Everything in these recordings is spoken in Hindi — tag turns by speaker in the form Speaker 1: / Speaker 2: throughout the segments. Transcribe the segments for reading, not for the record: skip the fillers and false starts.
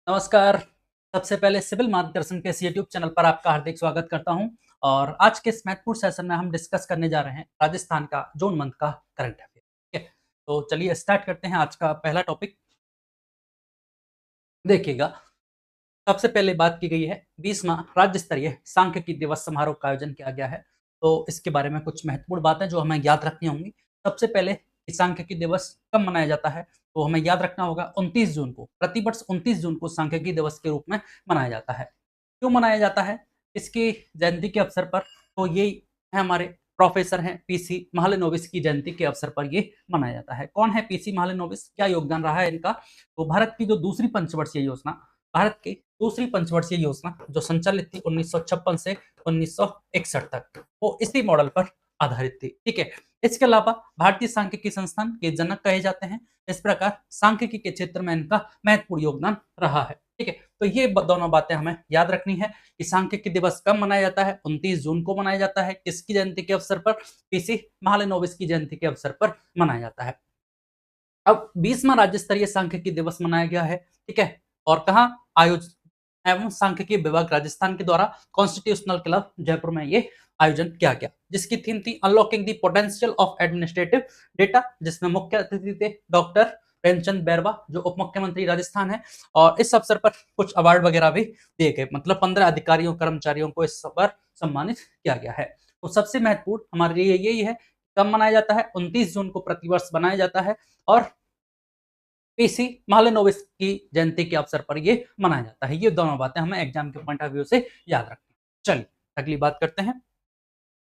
Speaker 1: नमस्कार। सबसे पहले सिविल मार्गदर्शन के इस यूट्यूब चैनल पर आपका हार्दिक स्वागत करता हूं। और आज के इस महत्वपूर्ण सेशन में हम डिस्कस करने जा रहे हैं राजस्थान का जून मंथ का करंट अफेयर। ठीक है, तो चलिए स्टार्ट करते हैं आज का पहला टॉपिक। देखिएगा, सबसे पहले बात की गई है 20वां राज्य स्तरीय सांख्यिकी दिवस समारोह का आयोजन किया गया है। तो इसके बारे में कुछ महत्वपूर्ण बातें जो हमें याद रखनी होंगी। सबसे पहले कि सांख्यिकी दिवस कब मनाया जाता है, तो हमें याद रखना होगा 29 जून को, प्रतिवर्ष 29 जून को सांख्यिकी दिवस के रूप में मनाया जाता है। क्यों मनाया जाता है इसकी जयंती के अवसर पर? तो ये है हमारे प्रोफेसर हैं पीसी महालनोबिस की जयंती के अवसर पर ये मनाया जाता है। कौन है पीसी महालनोबिस, क्या योगदान रहा है इनका? तो भारत की जो दूसरी पंचवर्षीय योजना, भारत की दूसरी पंचवर्षीय योजना जो संचालित थी 1956 से 1961 तक, वो इसी मॉडल पर आधारित थी। ठीक है, इसके अलावा भारतीय सांख्यिकी संस्थान के जनक कहे जाते हैं। इस प्रकार सांख्यिकी के क्षेत्र में इनका महत्वपूर्ण योगदान रहा है। ठीक है, तो ये दोनों बातें हमें याद रखनी है कि सांख्यिकी दिवस कब मनाया जाता है। 29 जून को मनाया जाता है। किसकी जयंती के अवसर पर? पीसी महालनोबिस की जयंती के अवसर पर मनाया जाता है। अब 20वां राज्य स्तरीय सांख्यिकी दिवस मनाया गया है। ठीक है, और कहाँ आयोजित एवं सांख्यिकी विभाग राजस्थान के द्वारा कॉन्स्टिट्यूशनल क्लब जयपुर में ये आयोजन किया गया, जिसकी थीम थी unlocking the potential of administrative data, जिसमें मुख्य अतिथि थे डॉक्टर प्रेमचंद बैरवा जो उप मुख्यमंत्री राजस्थान है। और इस अवसर पर कुछ अवार्ड वगैरह भी दिए गए, मतलब 15 अधिकारियों कर्मचारियों को इस पर सम्मानित किया गया है। तो सबसे महत्वपूर्ण हमारे लिए यही है, कब मनाया जाता है? 29 जून को प्रतिवर्ष मनाया जाता है और पीसी महालनोबिस की जयंती के अवसर पर ये मनाया जाता है। ये दोनों बातें हमें एग्जाम के पॉइंट ऑफ व्यू से याद रखनी है। चलिए अगली बात करते हैं।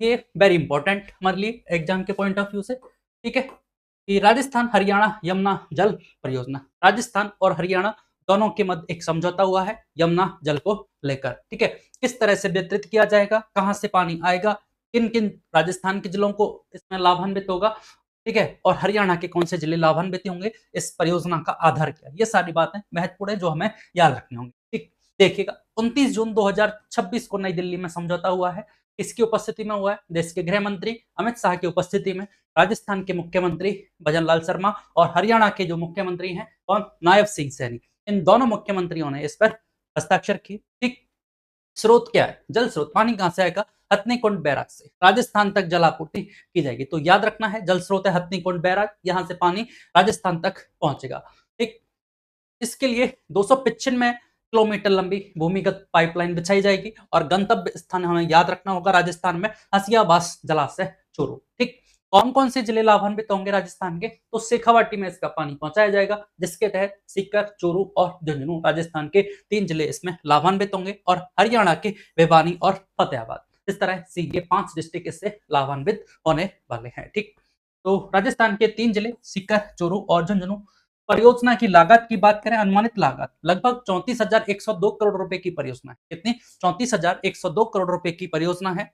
Speaker 1: ये वेरी इंपॉर्टेंट हमारे लिए एग्जाम के पॉइंट ऑफ व्यू से। ठीक है, कि राजस्थान हरियाणा यमुना जल परियोजना, राजस्थान और हरियाणा दोनों के मध्य एक समझौता हुआ है यमुना जल को लेकर। ठीक है, किस तरह से वितरित किया जाएगा, कहां से पानी आएगा, किन किन राजस्थान के जिलों को इसमें लाभान्वित होगा, ठीक है, और हरियाणा के कौन से जिले लाभान्वित होंगे, इस परियोजना का आधार क्या है, ये सारी बातें महत्वपूर्ण है जो हमें याद रखनी होंगी। ठीक, देखिएगा 29 जून 2026 को नई दिल्ली में समझौता हुआ है। इसकी उपस्थिति में हुआ है देश के गृह मंत्री अमित शाह की उपस्थिति में, राजस्थान के मुख्यमंत्री भजनलाल शर्मा और हरियाणा के जो मुख्यमंत्री हैं कौन, नायब सिंह सैनी, इन दोनों मुख्यमंत्रियों ने इस पर हस्ताक्षर किए। ठीक, स्रोत क्या है? जल स्रोत, पानी कहां से आएगा? हथनीकुंड बैराज से राजस्थान तक जल आपूर्ति की जाएगी। तो याद रखना है, जल स्रोत है हथनीकुंड बैराज, यहां से पानी राजस्थान तक पहुंचेगा। ठीक, इसके लिए 295 किलोमीटर लंबी भूमिगत पाइपलाइन बिछाई जाएगी और गंतव्य स्थान हमें याद रखना होगा राजस्थान में हसियाबास जलाशय चूरू। ठीक, कौन कौन से जिले लाभान्वित होंगे राजस्थान के? तो शेखावाटी में इसका पानी पहुंचाया जाएगा, जिसके तहत सीकर, चूरू और झुंझुनू राजस्थान के 3 जिले इसमें लाभान्वित होंगे और हरियाणा के भिवानी और फतेहाबाद, इस तरह से ये 5 डिस्ट्रिक्ट इससे लाभान्वित होने वाले हैं। ठीक, तो राजस्थान के 3 जिले सीकर, चूरू और झुंझुनू। परियोजना की लागत की बात करें, अनुमानित लागत लगभग 34,102 करोड़ रुपए की परियोजना है। कितनी? 34,102 करोड़ रुपए की परियोजना है।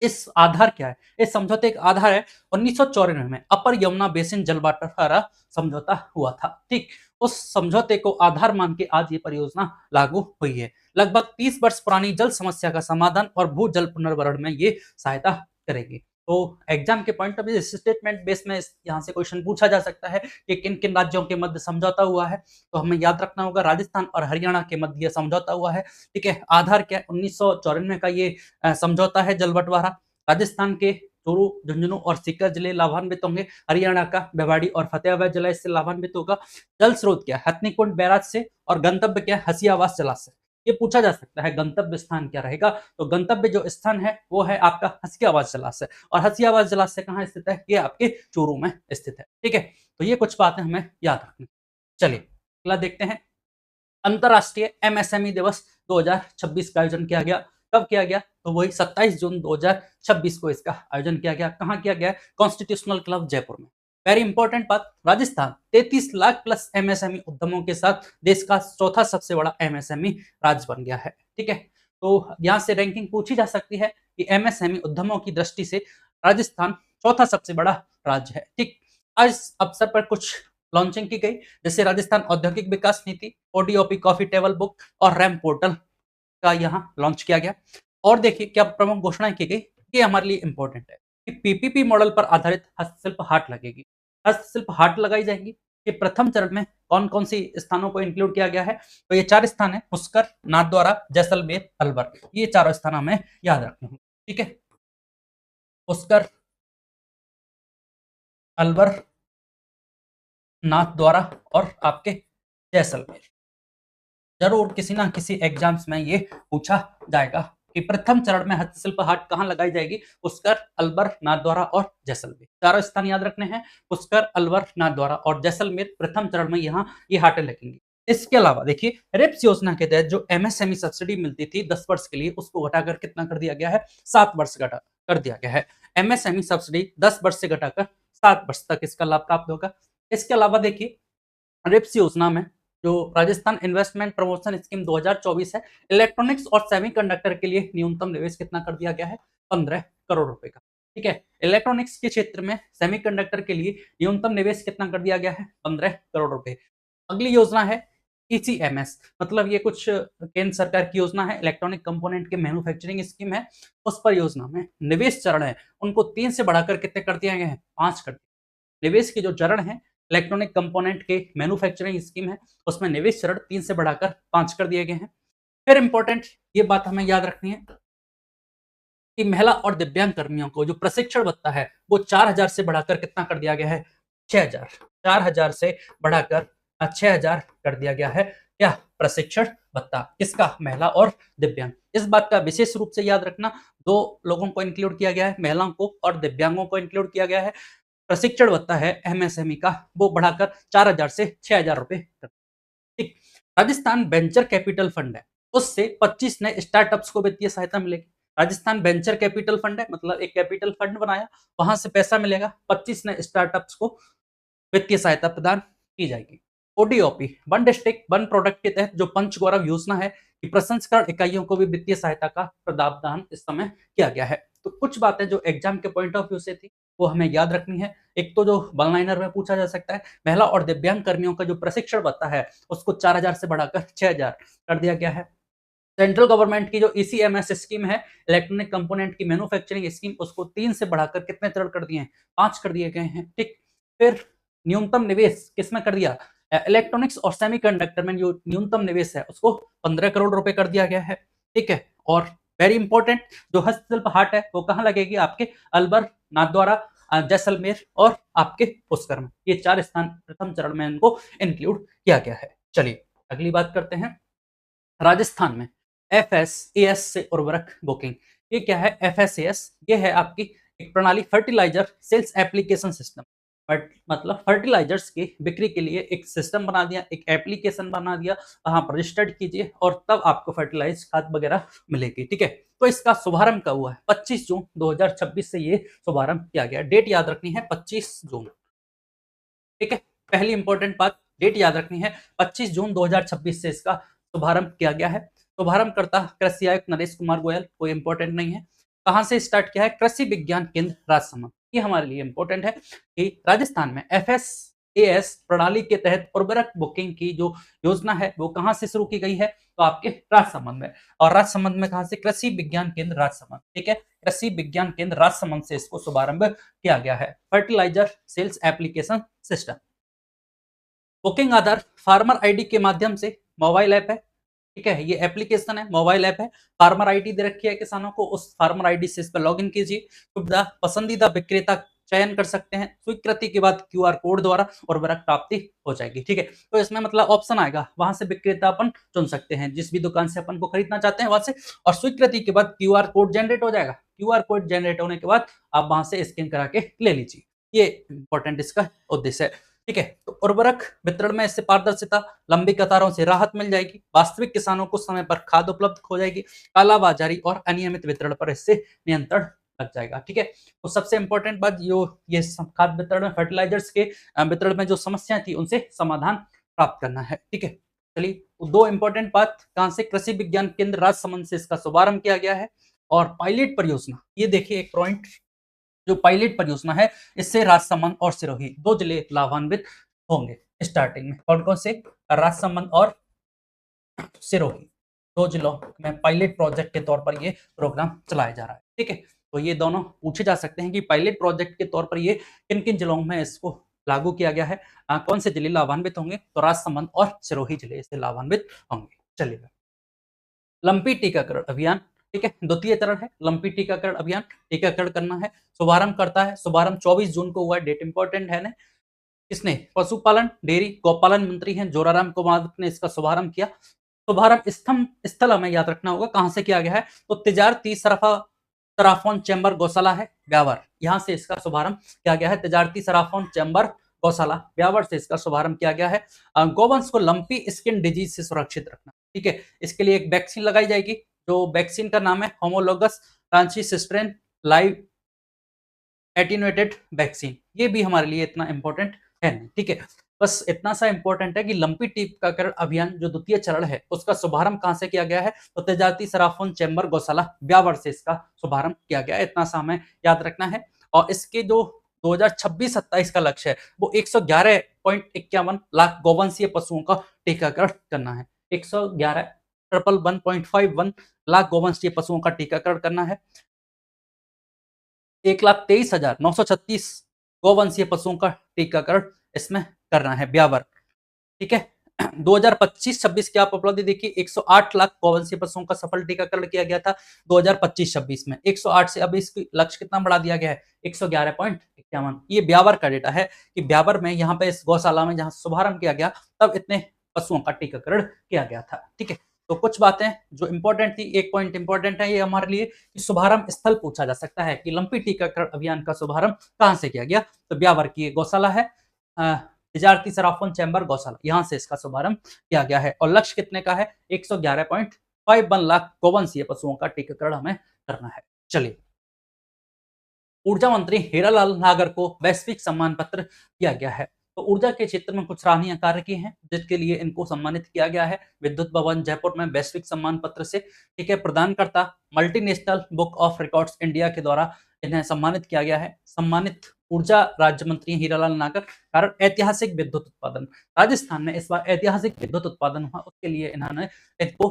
Speaker 1: इस आधार क्या है? इस समझौते का आधार है 1994 में अपर यमुना बेसिन जल बंटवारा समझौता हुआ था। ठीक, उस समझौते को आधार मान के आज ये परियोजना लागू हुई है। लगभग 30 वर्ष पुरानी जल समस्या का समाधान और भू जल पुनर्भरण में ये सहायता करेगी। तो एग्जाम के point of view statement base में यहाँ से क्वेश्चन पूछा जा सकता है कि किन किन राज्यों के मध्य समझौता हुआ है। तो हमें याद रखना होगा राजस्थान और हरियाणा के मध्य यह समझौता हुआ है। ठीक है, आधार क्या है? 1994 का ये समझौता है जल बंटवारा। राजस्थान के चूरू, झुंझुनू और सीकर जिले लाभान्वित होंगे। हरियाणा का भिवाड़ी और फतेहाबाद जिला इससे लाभान्वित होगा। जल स्रोत क्या है? हथनीकुंड बैराज से। और गंतव्य क्या है? हसियावास जलाशय। ये पूछा जा सकता है गंतव्य स्थान क्या रहेगा, तो गंतव्य जो स्थान है वो है आपका हसियावास जलाशय। और हसियावास जलाशय कहाँ स्थित है? ये आपके चूरू में स्थित है। ठीक है, तो ये कुछ बातें हमें याद रखनी। चलिए अगला देखते हैं। अंतरराष्ट्रीय एमएसएमई दिवस 2026 का आयोजन किया गया। कब किया गया? तो वही 27 जून 2026 को इसका आयोजन किया गया। कहाँ किया गया? कॉन्स्टिट्यूशनल क्लब जयपुर में। वेरी इंपॉर्टेंट बात, राजस्थान 33 लाख प्लस एमएसएमई उद्यमों के साथ देश का चौथा सबसे बड़ा एमएसएमई राज्य बन गया है। ठीक है, तो यहाँ से रैंकिंग पूछी जा सकती है कि एमएसएमई उद्यमों की दृष्टि से राजस्थान चौथा सबसे बड़ा राज्य है। ठीक, आज इस अवसर पर कुछ लॉन्चिंग की गई, जैसे राजस्थान औद्योगिक विकास नीति, ओडीओपी कॉफी टेबल बुक और रैम पोर्टल का यहाँ लॉन्च किया गया। और देखिए क्या प्रमुख घोषणाएं की गई, ये हमारे लिए इंपॉर्टेंट है कि पीपीपी मॉडल पर आधारित हस्तशिल्प हाट लगेगी। हस्तशिल्प हाट लगाई जाएंगी कि प्रथम चरण में कौन कौन सी स्थानों को इंक्लूड किया गया है। तो ये 4 स्थान है, पुष्कर, नाथद्वारा, जैसलमेर, अलवर। ये चारों स्थान हमें याद रखने होंगे। ठीक है, पुष्कर, अलवर, नाथद्वारा और आपके जैसलमेर। जरूर किसी ना किसी एग्जाम्स में ये पूछा जाएगा कि प्रथम चरण में हस्तशिल्प हाट कहाँ लगाई जाएगी। पुष्कर, अलवर, नाथद्वारा और जैसलमेर, चारों स्थान याद रखने हैं। पुष्कर, अलवर, नाथद्वारा और जैसलमेर प्रथम चरण में यहाँ ये हाटें लगेंगी। इसके अलावा देखिए, रेप्स योजना के तहत जो एमएसएमई सब्सिडी मिलती थी 10 वर्ष के लिए, उसको घटाकर कितना कर दिया गया है, 7 वर्ष घटा कर दिया गया है। एमएसएमई सब्सिडी 10 वर्ष से घटाकर 7 वर्ष तक इसका लाभ प्राप्त होगा। इसके अलावा देखिए, रेप्स योजना में जो राजस्थान इन्वेस्टमेंट प्रमोशन स्कीम 2024 है, इलेक्ट्रॉनिक्स और सेमीकंडक्टर के लिए न्यूनतम निवेश कितना कर दिया गया है, 15 करोड़ रुपए का। ठीक है, इलेक्ट्रॉनिक्स के क्षेत्र में सेमीकंडक्टर के लिए न्यूनतम निवेश कितना कर दिया गया है, 15 करोड़ रुपए। अगली योजना है ईसीएमएस, मतलब ये कुछ केंद्र सरकार की योजना है, इलेक्ट्रॉनिक कंपोनेंट के मैन्युफैक्चरिंग स्कीम है। उस पर योजना में निवेश चरण है उनको 3 से बढ़ाकर कितने कर दिया गया है, 5 कर दिया। निवेश के जो चरण है इलेक्ट्रॉनिक कंपोनेंट के मैन्युफैक्चरिंग स्कीम है, उसमें निवेश चरण 3 से बढ़ाकर 5 कर दिए गए हैं। फिर इंपॉर्टेंट ये बात हमें याद रखनी है कि महिला और दिव्यांग कर्मियों को जो प्रशिक्षण भत्ता है वो 4000 से बढ़ाकर कितना कर दिया गया है, 6000। 4000 से बढ़ाकर 6000 कर दिया गया है क्या, प्रशिक्षण भत्ता। किसका, महिला और दिव्यांग। इस बात का विशेष रूप से याद रखना, दो लोगों को इंक्लूड किया गया है, महिलाओं को और दिव्यांगों को इंक्लूड किया गया है। प्रशिक्षण भत्ता है एमएसएमई का, वो बढ़ाकर 4000 से 6000 रुपए। ठीक, राजस्थान वेंचर कैपिटल फंड है, उससे 25 नए स्टार्टअप्स को वित्तीय सहायता मिलेगी। राजस्थान वेंचर कैपिटल फंड है, मतलब एक कैपिटल फंड बनाया, वहां से पैसा मिलेगा, 25 नए स्टार्टअप्स को वित्तीय सहायता प्रदान की जाएगी। ODOP, one district one product के तहत जो पंचगौरव योजना है कि प्रसंस्करण इकाइयों को भी वित्तीय सहायता का प्रावधान इस समय किया गया है। तो कुछ बातें जो एग्जाम के पॉइंट ऑफ व्यू से थी वो हमें याद रखनी है। एक तो जो वन लाइनर में पूछा जा सकता है, महिला और दिव्यांग कर्मियों का जो प्रशिक्षण भत्ता है उसको 4000 से बढ़ाकर 6000 कर दिया गया है। सेंट्रल गवर्नमेंट की जो ईसीएमएस स्कीम है, इलेक्ट्रॉनिक कंपोनेंट की मैन्युफैक्चरिंग स्कीम, उसको 3 से बढ़ाकर कितने चरण कर दिए हैं, 5 कर दिए गए हैं। ठीक, फिर न्यूनतम निवेश किसमें कर दिया, इलेक्ट्रॉनिक्स और सेमीकंडक्टर में जो न्यूनतम निवेश है उसको 15 करोड़ रुपए कर दिया गया है। ठीक है, और वेरी इंपॉर्टेंट, जो हस्तशिल्प हाट है वो कहाँ लगेगी, आपके अलवर, नाथद्वारा, जैसलमेर और आपके पुष्कर में। ये 4 स्थान प्रथम चरण में इनको इंक्लूड किया गया है। चलिए अगली बात करते हैं, राजस्थान में एफएसएएस से उर्वरक बुकिंग। ये क्या है एफएसएएस, ये है आपकी एक प्रणाली, fertiliser sales application system. But मतलब फर्टिलाइजर्स की बिक्री के लिए एक सिस्टम बना दिया, एक एप्लीकेशन बना दिया, वहां पर रजिस्टर्ड कीजिए और तब आपको फर्टिलाइज खाद वगैरह मिलेगी। ठीक है, तो इसका शुभारंभ कब हुआ है, 25 जून 2026 से ये शुभारंभ किया गया। डेट याद रखनी है 25 जून। ठीक है, पहली इंपॉर्टेंट बात, डेट याद रखनी है 25 जून 2026 से इसका शुभारंभ किया गया है। शुभारंभकर्ता कृषि आयुक्त नरेश कुमार गोयल, कोई इंपॉर्टेंट नहीं है। कहां से स्टार्ट किया है, कृषि विज्ञान केंद्र राजसमंद। ये हमारे लिए इंपॉर्टेंट है कि राजस्थान में एफएसएएस प्रणाली के तहत उर्वरक बुकिंग की जो योजना है वो कहां से शुरू की गई है, तो आपके राजसमंद में। और राजसमंद में कहां से, कृषि विज्ञान केंद्र राजसमंद। ठीक है, कृषि विज्ञान केंद्र राजसमंद से इसको शुभारंभ किया गया है, fertiliser sales application system. Booking Aadhaar farmer ID के माध्यम से मोबाइल ऐप है। ठीक है, ये एप्लीकेशन है, मोबाइल ऐप है। फार्मर आईडी दे रखी है किसानों को, उस फार्मर आईडी से इस पर लॉगिन कीजिए। सुविधा, पसंदीदा विक्रेता चयन कर सकते हैं, स्वीकृति के बाद क्यूआर कोड द्वारा उर्वरक प्राप्ति हो जाएगी। ठीक है, तो इसमें मतलब ऑप्शन आएगा, वहां से विक्रेता अपन चुन सकते हैं जिस भी दुकान से अपन को खरीदना चाहते हैं वहां से, और स्वीकृति के बाद क्यूआर कोड जनरेट हो जाएगा। क्यूआर कोड जनरेट होने के बाद आप वहां से स्कैन करा के ले लीजिए। ये इंपॉर्टेंट इसका उद्देश्य है। ठीक है, तो उर्वरक वितरण में इससे पारदर्शिता, लंबी कतारों से राहत मिल जाएगी, वास्तविक किसानों को समय पर खाद उपलब्ध हो जाएगी, कालाबाजारी और अनियमित वितरण पर इससे नियंत्रण लग जाएगा। ठीक है, तो सबसे इंपॉर्टेंट बात ये खाद वितरण में, फर्टिलाइजर्स के वितरण में जो समस्या थी उनसे समाधान प्राप्त करना है। ठीक है, चलिए तो दो इंपॉर्टेंट बात, कहां से, कृषि विज्ञान केंद्र राजसमंद से इसका शुभारंभ किया गया है। और पायलट परियोजना, ये देखिए एक पॉइंट, जो पायलट परियोजना है इससे राजसमंद और सिरोही 2 जिले लाभान्वित होंगे। स्टार्टिंग में कौन कौन से, राजसमंद और सिरोही 2 जिलों में पायलट प्रोजेक्ट के तौर पर ये प्रोग्राम चलाया जा रहा है। ठीक है, तो ये दोनों पूछे जा सकते हैं कि पायलट प्रोजेक्ट के तौर पर ये किन किन जिलों में इसको लागू किया गया है। कौन से जिले लाभान्वित होंगे? तो राजसमंद और सिरोही जिले इससे लाभान्वित होंगे। चलिए, लंपी टीकाकरण अभियान, ठीक है, द्वितीय चरण है लंपी टीकाकरण अभियान, टीकाकरण करना है। शुभारंभ करता है, शुभारंभ 24 जून को हुआ है, डेट इंपॉर्टेंट है ना। किसने? पशुपालन, डेयरी, गौपालन मंत्री हैं जोराराम कुमार ने इसका शुभारंभ किया। शुभारंभ स्थल हमें याद रखना होगा, कहां से किया गया है? तो तिजारती सराफोन चैम्बर गौशाला है ब्यावर, यहां से इसका शुभारंभ किया गया है। तिजारती सराफोन चैम्बर गौशाला ब्यावर से इसका शुभारंभ किया गया है। गौवंश को लंपी स्किन डिजीज से सुरक्षित रखना, ठीक है, इसके लिए एक वैक्सीन लगाई जाएगी, जो वैक्सीन का नाम है होमोलोगस ट्रांसिस्ट्रेन लाइव एटीन्यूएटेड वैक्सीन। ये भी हमारे लिए इतना इंपॉर्टेंट है नहीं, ठीक है। बस इतना सा इंपॉर्टेंट है कि लंपी टीकाकरण अभियान जो द्वितीय चरण है उसका शुभारंभ कहां से किया गया है? तो तेजाती सराफोन चैम्बर गौशाला ब्यावर से इसका शुभारंभ किया गया है, इतना सा हमें याद रखना है। और इसके जो 2026-27 का लक्ष्य है वो 111.51 लाख गौवंशीय पशुओं का टीकाकरण करना है। 111,111.51 लाख गौवंशीय पशुओं का टीकाकरण करना है। 1,23,936 गौवंशीय पशुओं का टीकाकरण इसमें करना है ब्यावर, ठीक है। 2025-26 की आप उपलब्धि देखिए, 108 लाख गौवंशीय पशुओं का सफल टीकाकरण किया गया था 2025-26 में। 108 से अब इसकी लक्ष्य कितना बढ़ा दिया गया है? 111.51। ये ब्यावर का डेटा है कि ब्यावर में यहाँ पे इस गौशाला में जहां शुभारंभ किया गया तब इतने पशुओं का टीकाकरण किया गया था, ठीक है। तो कुछ बातें जो इंपॉर्टेंट थी, एक पॉइंट इंपॉर्टेंट है ये हमारे लिए कि शुभारंभ स्थल पूछा जा सकता है कि लंपी टीकाकरण अभियान का शुभारंभ कहां से किया गया? तो ब्यावर की गौशाला है, तिजारती सराफोन चैम्बर गौशाला, यहां से इसका शुभारंभ किया गया है। और लक्ष्य कितने का है? 111.51 लाख गौवंशीय पशुओं का टीकाकरण हमें करना है। चलिए, ऊर्जा मंत्री हीरालाल नागर को वैश्विक सम्मान पत्र दिया गया है। तो ऊर्जा के क्षेत्र में कुछ सराहनीय कार्य किए हैं जिसके लिए इनको सम्मानित किया गया है विद्युत भवन जयपुर में वैश्विक सम्मान पत्र से, ठीक है। प्रदानकर्ता multinational book of records India के द्वारा इन्हें सम्मानित किया गया है। सम्मानित ऊर्जा राज्य मंत्री हीरालाल नागर, कारण ऐतिहासिक विद्युत उत्पादन, राजस्थान में इस बार ऐतिहासिक विद्युत उत्पादन हुआ, उसके लिए इन्होंने इनको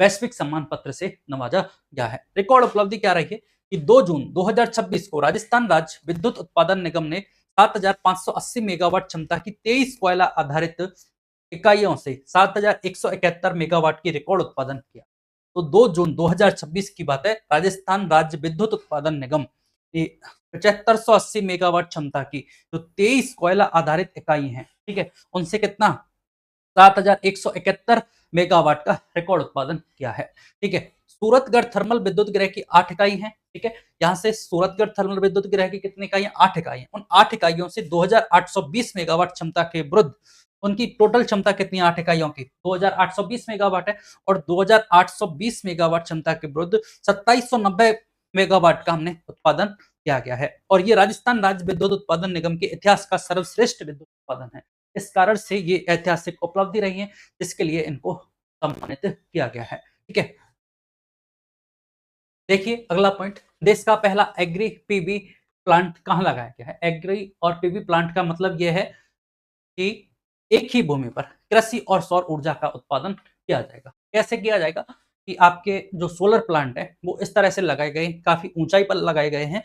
Speaker 1: वैश्विक सम्मान पत्र से नवाजा गया है। रिकॉर्ड उपलब्धि क्या रही है कि 2 जून 2026 को राजस्थान राज्य विद्युत उत्पादन निगम ने 7,580 मेगावाट क्षमता की 23 कोयला आधारित इकाइयों से 7,171 मेगावाट की रिकॉर्ड उत्पादन किया। तो 2 जून 2026 की बात है, राजस्थान राज्य विद्युत उत्पादन निगम 7580 मेगावाट क्षमता की जो 23 कोयला आधारित इकाई हैं, ठीक है, उनसे कितना 7,171 मेगावाट का रिकॉर्ड उत्पादन किया है, ठीक है। सूरतगढ़ थर्मल विद्युत गृह की 8 इकाई हैं, ठीक है। यहां से सूरतगढ़ थर्मल विद्युत गृह की कितनी इकाइयां? 8 इकाइयां। उन 8 इकाइयों से 2820 मेगावाट क्षमता के विरुद्ध उनकी टोटल क्षमता कितनी? 8 इकाइयों की 2820 मेगावाट है, और 2820 मेगावाट क्षमता के विरुद्ध 2790 मेगावाट का हमने उत्पादन किया गया है। और ये राजस्थान राज्य विद्युत उत्पादन निगम के इतिहास का सर्वश्रेष्ठ विद्युत उत्पादन है। इस कारण से ये ऐतिहासिक उपलब्धि रही है जिसके लिए इनको सम्मानित किया गया है, ठीक है। देखिए अगला पॉइंट, देश का पहला एग्री पीवी प्लांट कहां लगाया गया है? एग्री और पीवी प्लांट का मतलब यह है कि एक ही भूमि पर कृषि और सौर ऊर्जा का उत्पादन किया जाएगा। कैसे किया जाएगा कि आपके जो सोलर प्लांट है वो इस तरह से लगाए गए, काफी ऊंचाई पर लगाए गए हैं,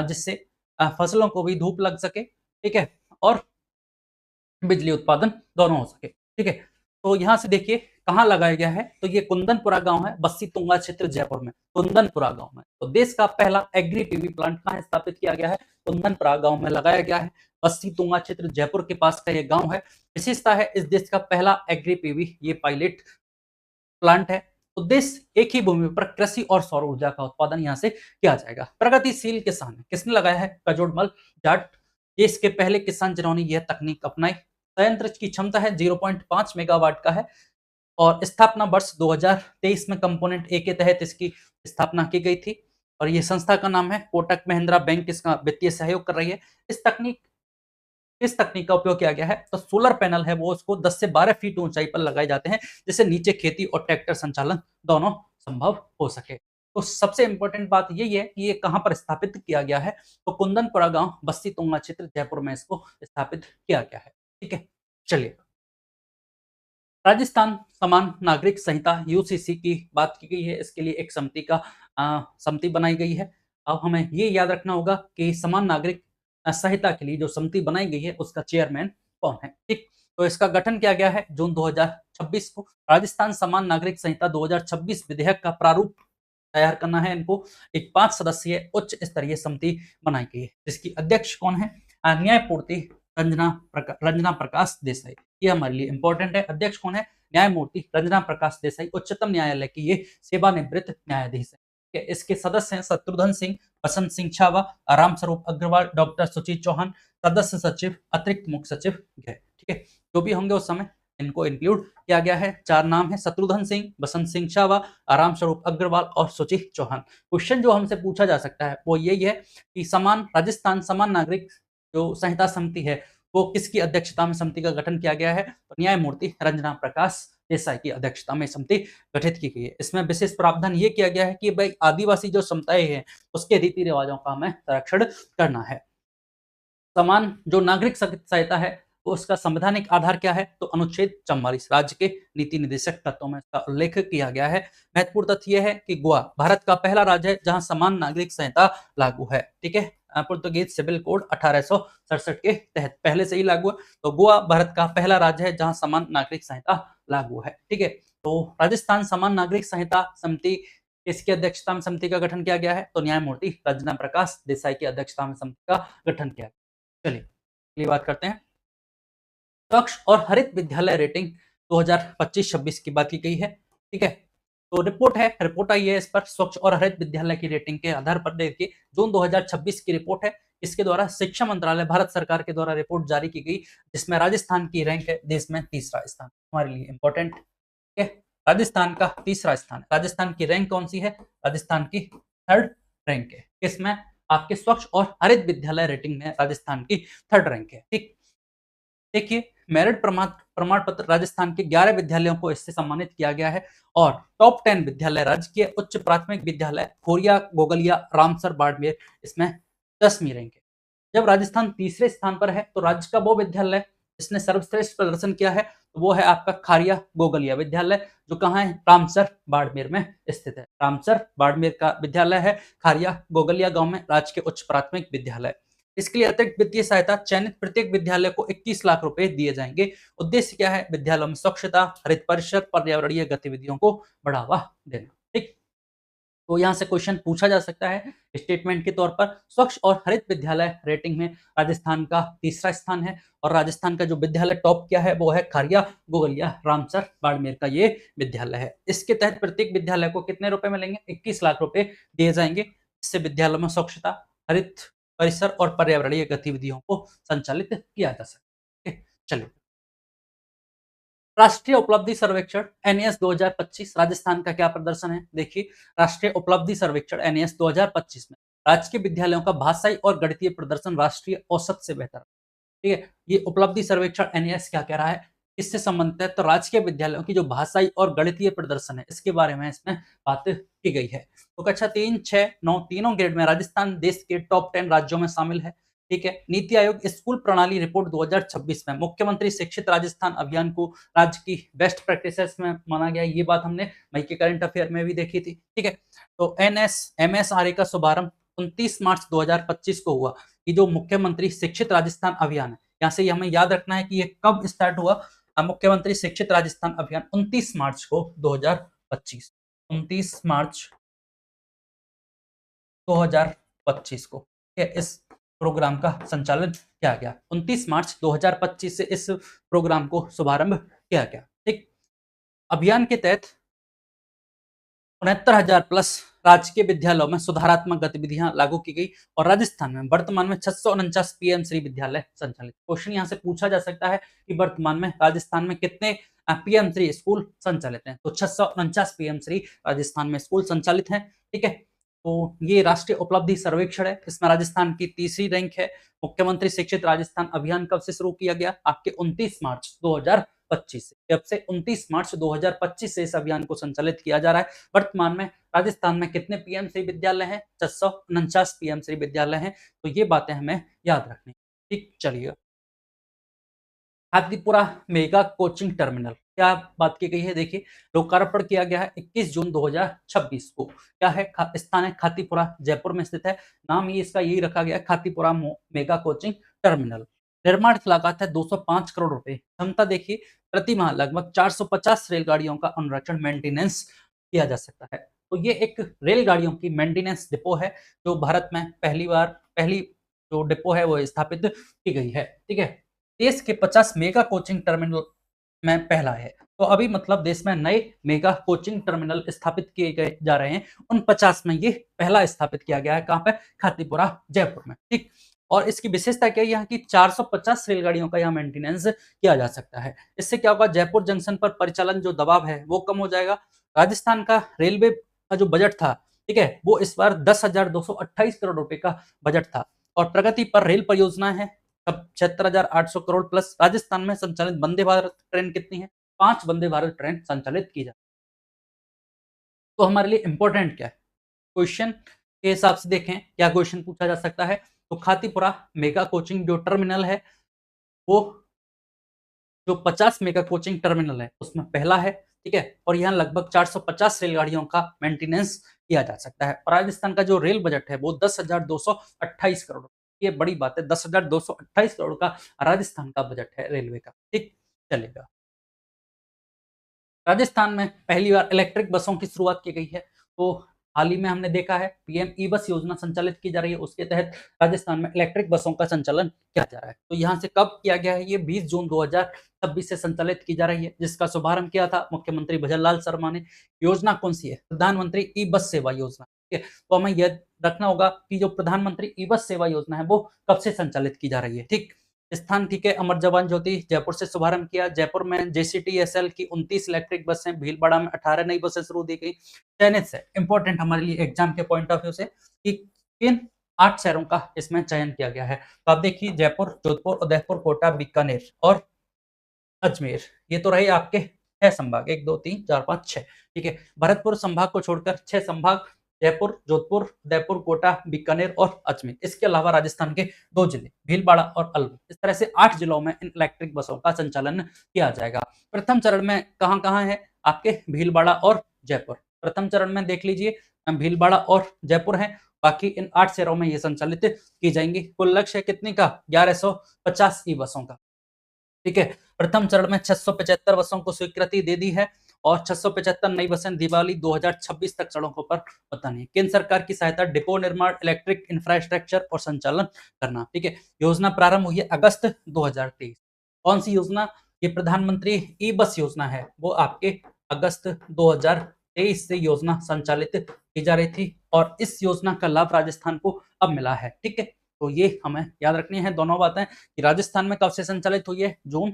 Speaker 1: जिससे फसलों को भी धूप लग सके, ठीक है, और बिजली उत्पादन दोनों हो सके, ठीक है। तो यहाँ से देखिए कहाँ लगाया गया है, तो ये कुंदनपुरा गांव है, बस्सी तुंगा क्षेत्र जयपुर में, कुंदनपुरा गांव में। तो देश का पहला एग्री पीवी प्लांट कहाँ स्थापित किया गया है? कुंदनपुरा गांव में लगाया गया है। बस्सी तुंगा क्षेत्र जयपुर के पास का ये गांव है। विशेषता है इस देश का पहला एग्री पीवी ये पायलट प्लांट है। तो देश एक ही भूमि पर कृषि और सौर ऊर्जा का उत्पादन यहाँ से किया जाएगा। प्रगतिशील किसान किसने लगाया है? कजोडमल जाट, देश के पहले किसान जिन्होंने यह तकनीक अपनाई। संयंत्र की क्षमता है 0.5 मेगावाट का है, और स्थापना वर्ष 2023 में कंपोनेंट ए के तहत इसकी स्थापना की गई थी। और ये संस्था का नाम है कोटक महिंद्रा बैंक इसका वित्तीय सहयोग कर रही है। इस तकनीक का उपयोग किया गया है। तो सोलर पैनल है वो उसको 10 से 12 फीट ऊंचाई पर लगाए जाते हैं, जिससे नीचे खेती और ट्रैक्टर संचालन दोनों संभव हो सके। तो सबसे इंपॉर्टेंट बात यही है कि ये कहां पर स्थापित किया गया है, तो कुंदनपुरा गांव बस्ती तुंगा क्षेत्र जयपुर में इसको स्थापित किया गया है, ठीक है। चलिए, राजस्थान समान नागरिक संहिता यूसीसी की बात की गई है, इसके लिए एक समिति बनाई गई है। अब हमें ये याद रखना होगा कि समान नागरिक संहिता के लिए जो समिति बनाई गई है उसका चेयरमैन कौन है। ठीक, तो इसका गठन किया गया है जून 2026 को। राजस्थान समान नागरिक संहिता 2026 विधेयक का प्रारूप तैयार करना है इनको। एक 5 सदस्यीय उच्च स्तरीय समिति बनाई गई है जिसकी अध्यक्ष कौन है, न्यायपूर्ति रंजना प्रकाश देसाई। ये हमारे लिए इंपॉर्टेंट है। अध्यक्ष कौन है, न्यायमूर्ति रंजना प्रकाश देसाई, उच्चतम न्यायालय की ये सेवानिवृत्त न्यायाधीश है। इसके सदस्य हैं शत्रुघ्न सिंह, बसंत सिंह छावा, रामस्वरूप अग्रवाल, डॉक्टर सुचित चौहान, सदस्य सचिव, अतिरिक्त मुख्य सचिव गए। ठीक है, जो भी होंगे उस समय इनको इंक्लूड किया गया है। 4 नाम है, शत्रुघ्न सिंह, बसंत सिंह छावा, रामस्वरूप अग्रवाल और सुचित चौहान। क्वेश्चन जो हमसे पूछा जा सकता है वो यही है कि राजस्थान समान नागरिक जो संहिता समिति है वो किसकी अध्यक्षता में समिति का गठन किया गया है, तो न्यायमूर्ति रंजना प्रकाश देसाई की अध्यक्षता में समिति गठित की गई है। इसमें विशेष प्रावधान ये किया गया है कि भाई आदिवासी जो समुदाय है उसके रीति रिवाजों का हमें संरक्षण करना है। समान जो नागरिक संहिता है वो उसका संवैधानिक आधार क्या है, तो अनुच्छेद 44 राज्य के नीति निर्देशक तत्वों में इसका उल्लेख किया गया है। महत्वपूर्ण तथ्य यह है कि गोवा भारत का पहला राज्य है जहां समान नागरिक संहिता लागू है। ठीक है, पुर्तगीज सिविल कोड 1867 के तहत पहले से ही लागू है, तो गोवा भारत का पहला राज्य है जहां समान नागरिक संहिता लागू है। ठीक है, तो राजस्थान समान नागरिक संहिता समिति इसकी अध्यक्षता में समिति का गठन किया गया है, तो न्यायमूर्ति रंजना प्रकाश देसाई की अध्यक्षता में समिति का गठन किया गया। चलिए अगली बात करते हैं। स्वच्छ और हरित विद्यालय रेटिंग 2025-26 की बात की गई है। ठीक है, तो रिपोर्ट आई है इस पर स्वच्छ और हरित विद्यालय की रेटिंग के आधार पर। देखिए जून 2026 की रिपोर्ट है, इसके द्वारा शिक्षा मंत्रालय भारत सरकार के द्वारा रिपोर्ट जारी की गई जिसमें राजस्थान की रैंक है देश में 3रा स्थान, हमारे लिए इंपॉर्टेंट है। राजस्थान का 3रा स्थान, राजस्थान की रैंक कौन सी है, राजस्थान की 3rd रैंक है। इसमें आपके स्वच्छ और हरित विद्यालय रेटिंग में राजस्थान की 3rd रैंक है। ठीक, देखिए मेरिट प्रमाण पत्र राजस्थान के 11 विद्यालयों को इससे सम्मानित किया गया है और टॉप 10 विद्यालय राजकीय उच्च प्राथमिक विद्यालय खोरिया, गोगलिया, रामसर, बाड़मेर इसमें 10वीं रैंक है। जब राजस्थान 3रे स्थान पर है तो राज्य का वो विद्यालय जिसने सर्वश्रेष्ठ प्रदर्शन किया है तो वो है आपका खारिया गोगलिया विद्यालय, जो कहाँ है, रामसर बाड़मेर में स्थित है। रामसर बाड़मेर का विद्यालय है खारिया गोगलिया गांव में राजकीय उच्च प्राथमिक विद्यालय। इसके लिए अतिरिक्त वित्तीय सहायता चयनित प्रत्येक विद्यालय को 21 लाख रुपए दिए जाएंगे। उद्देश्य क्या है, विद्यालयों में स्वच्छता, हरित परिसर, पर्यावरणीय गतिविधियों को बढ़ावा देना। ठीक, तो यहाँ से क्वेश्चन पूछा जा सकता है स्टेटमेंट के तौर पर। स्वच्छ और हरित विद्यालय रेटिंग में राजस्थान का 3रा स्थान है और राजस्थान का जो विद्यालय टॉप किया है वो है खारिया गोगलिया रामसर बाड़मेर का ये विद्यालय है। इसके तहत प्रत्येक विद्यालय को कितने रुपए मिलेंगे, 21 लाख रुपए दिए जाएंगे, इससे विद्यालयों में स्वच्छता, हरित परिसर और पर्यावरणीय गतिविधियों को संचालित किया जा सके। चलिए, राष्ट्रीय उपलब्धि सर्वेक्षण एनएएस 2025 राजस्थान का क्या प्रदर्शन है। देखिए राष्ट्रीय उपलब्धि सर्वेक्षण एनएएस 2025 में राज्य के विद्यालयों का भाषाई और गणितीय प्रदर्शन राष्ट्रीय औसत से बेहतर। ठीक है, ये उपलब्धि सर्वेक्षण एनएएस क्या कह रहा है, इससे संबंधित है, तो राजकीय विद्यालयों की जो भाषाई और गणितीय प्रदर्शन है इसके बारे में इसमें बात की गई है। तो कक्षा 3, 6, 9 तीनों ग्रेड में राजस्थान देश के टॉप 10 राज्यों में शामिल है। ठीक है, नीति आयोग स्कूल प्रणाली रिपोर्ट 2026 में मुख्यमंत्री शिक्षित राजस्थान अभियान को राज्य की बेस्ट प्रैक्टिसेस में माना गया। ये बात हमने मई के करंट अफेयर में भी देखी थी। ठीक है, तो एमएसआरए का शुभारंभ 29 मार्च 2025 को हुआ। ये जो मुख्यमंत्री शिक्षित राजस्थान अभियान है, यहाँ से हमें याद रखना है कि ये कब स्टार्ट हुआ, मुख्यमंत्री शिक्षित राजस्थान अभियान 29 मार्च को 2025, 29 मार्च 2025 को इस प्रोग्राम का संचालन किया गया। 29 मार्च 2025 से इस प्रोग्राम को शुभारंभ किया गया। ठीक, अभियान के तहत 69,000 प्लस राजकीय विद्यालयों में सुधारात्मक गतिविधियां लागू की गई और राजस्थान में वर्तमान में 649 पीएम श्री विद्यालय संचालित। क्वेश्चन यहाँ से पूछा जा सकता है कि वर्तमान में राजस्थान में कितने पीएम श्री स्कूल संचालित हैं, तो 649 पीएम श्री राजस्थान में स्कूल संचालित हैं। ठीक है, तो ये राष्ट्रीय उपलब्धि सर्वेक्षण है, इसमें राजस्थान की 3री रैंक है। मुख्यमंत्री शिक्षित राजस्थान अभियान कब से शुरू किया गया, आपके 29 मार्च 2025 से। जब से 29 मार्च 2025 से इस अभियान को संचालित किया जा रहा है। वर्तमान में राजस्थान में कितने पीएम श्री विद्यालय हैं, 649 पीएम श्री विद्यालय हैं। तो ये बातें हमें याद रखनी। ठीक, चलिए, हाथीपुरा मेगा कोचिंग टर्मिनल क्या बात की गई है, देखिए लोकार्पण किया गया है 21 जून 2026 को। क्या है, स्थान है खातीपुरा, जयपुर में स्थित है। नाम ये इसका यही रखा गया है, खातीपुरा मेगा कोचिंग टर्मिनल। निर्माण की लागत है 205 करोड़ रुपए। क्षमता देखिए, प्रति माह लगभग 450 रेलगाड़ियों का अनुरक्षण मेंटेनेंस किया जा सकता है। तो ये एक रेलगाड़ियों की मेंटेनेंस डिपो है, जो भारत में पहली जो डिपो है वो स्थापित की गई है। ठीक है, देश के 50 मेगा कोचिंग टर्मिनल में पहला है। तो अभी मतलब देश में नए मेगा कोचिंग टर्मिनल स्थापित किए गए जा रहे हैं। उन 50 में ये पहला स्थापित किया गया है। कहाँ पे? खातीपुरा, जयपुर में। ठीक, और इसकी विशेषता क्या है, यहाँ की 450 रेलगाड़ियों का यहाँ मेंटेनेंस किया जा सकता है। इससे क्या होगा, जयपुर जंक्शन पर परिचालन जो दबाव है वो कम हो जाएगा। राजस्थान का रेलवे का जो बजट था, ठीक है, वो इस बार 10,228 करोड़ रुपए का बजट था। और प्रगति पर रेल परियोजना है अब 76,800 करोड़ प्लस। राजस्थान में संचालित वंदे भारत ट्रेन कितनी है? 5 वंदे भारत ट्रेन संचालित की जा। तो हमारे लिए इंपॉर्टेंट क्या है, क्वेश्चन के हिसाब से देखें क्या क्वेश्चन पूछा जा सकता है। तो खातीपुरा मेगा कोचिंग जो टर्मिनल है वो जो 50 मेगा कोचिंग टर्मिनल है उसमें पहला है। ठीक है, और यहाँ लगभग 450 रेलगाड़ियों का मेंटेनेंस किया जा सकता है। और राजस्थान का जो रेल बजट है वो 10,228 करोड़, ये बड़ी बात है, 10,228 करोड़ का राजस्थान का बजट है रेलवे का। ठीक, चलेगा। राजस्थान में पहली बार इलेक्ट्रिक बसों की शुरुआत की गई है। तो हाल ही में हमने देखा है पीएम ई बस योजना संचालित की जा रही है, उसके तहत राजस्थान में इलेक्ट्रिक बसों का संचालन किया जा रहा है। तो यहाँ से कब किया गया है, ये 20 जून 2026 से संचालित की जा रही है, जिसका शुभारंभ किया था मुख्यमंत्री भजनलाल शर्मा ने। योजना कौन सी है? प्रधानमंत्री ई बस सेवा योजना। ठीक है, तो हमें यह रखना होगा कि जो प्रधानमंत्री ई बस सेवा योजना है वो कब से संचालित की जा रही है। ठीक, स्थान ठीक है, अमर जवान ज्योति जयपुर से शुभारंभ किया। जयपुर में जेसीटीएसएल की 29 इलेक्ट्रिक बसें, भीलवाड़ा में 18 नई बसें शुरू दी गई। चयनित से इंपॉर्टेंट हमारे लिए एग्जाम के पॉइंट ऑफ व्यू से कि किन 8 शहरों का इसमें चयन किया गया है। तो आप देखिए जयपुर, जोधपुर, उदयपुर, कोटा, बीकानेर और अजमेर, ये तो रहे आपके 6 संभाग, 1 2 3 4 5 6। ठीक है, भरतपुर संभाग को छोड़कर 6 संभाग, जयपुर, जोधपुर, उदयपुर, कोटा, बीकानेर और अजमेर। इसके अलावा राजस्थान के 2 जिले भीलवाड़ा और अलवर। इस तरह से 8 जिलों में इन इलेक्ट्रिक बसों का संचालन किया जाएगा। प्रथम चरण में कहाँ-कहाँ है? आपके भीलवाड़ा और जयपुर। प्रथम चरण में देख लीजिए भीलवाड़ा और जयपुर है। बाकी इन 8 शहरों में ये संचालित की जाएंगी। कुल लक्ष्य है कितने का? 1150 ई बसों का। ठीक है, प्रथम चरण में 675 बसों को स्वीकृति दे दी है और 675 नई बसें दिवाली 2026 तक सड़कों पर बतानी है। केंद्र सरकार की सहायता, डिपो निर्माण, इलेक्ट्रिक इंफ्रास्ट्रक्चर और संचालन करना। ठीक है, योजना प्रारंभ हुई है अगस्त 2023। कौन सी योजना? ये प्रधानमंत्री ई बस योजना है, वो आपके अगस्त 2023 से योजना संचालित की जा रही थी और इस योजना का लाभ राजस्थान को अब मिला है। ठीक है, तो ये हमें याद रखनी है दोनों बातें कि राजस्थान में कब से संचालित हुई है? जून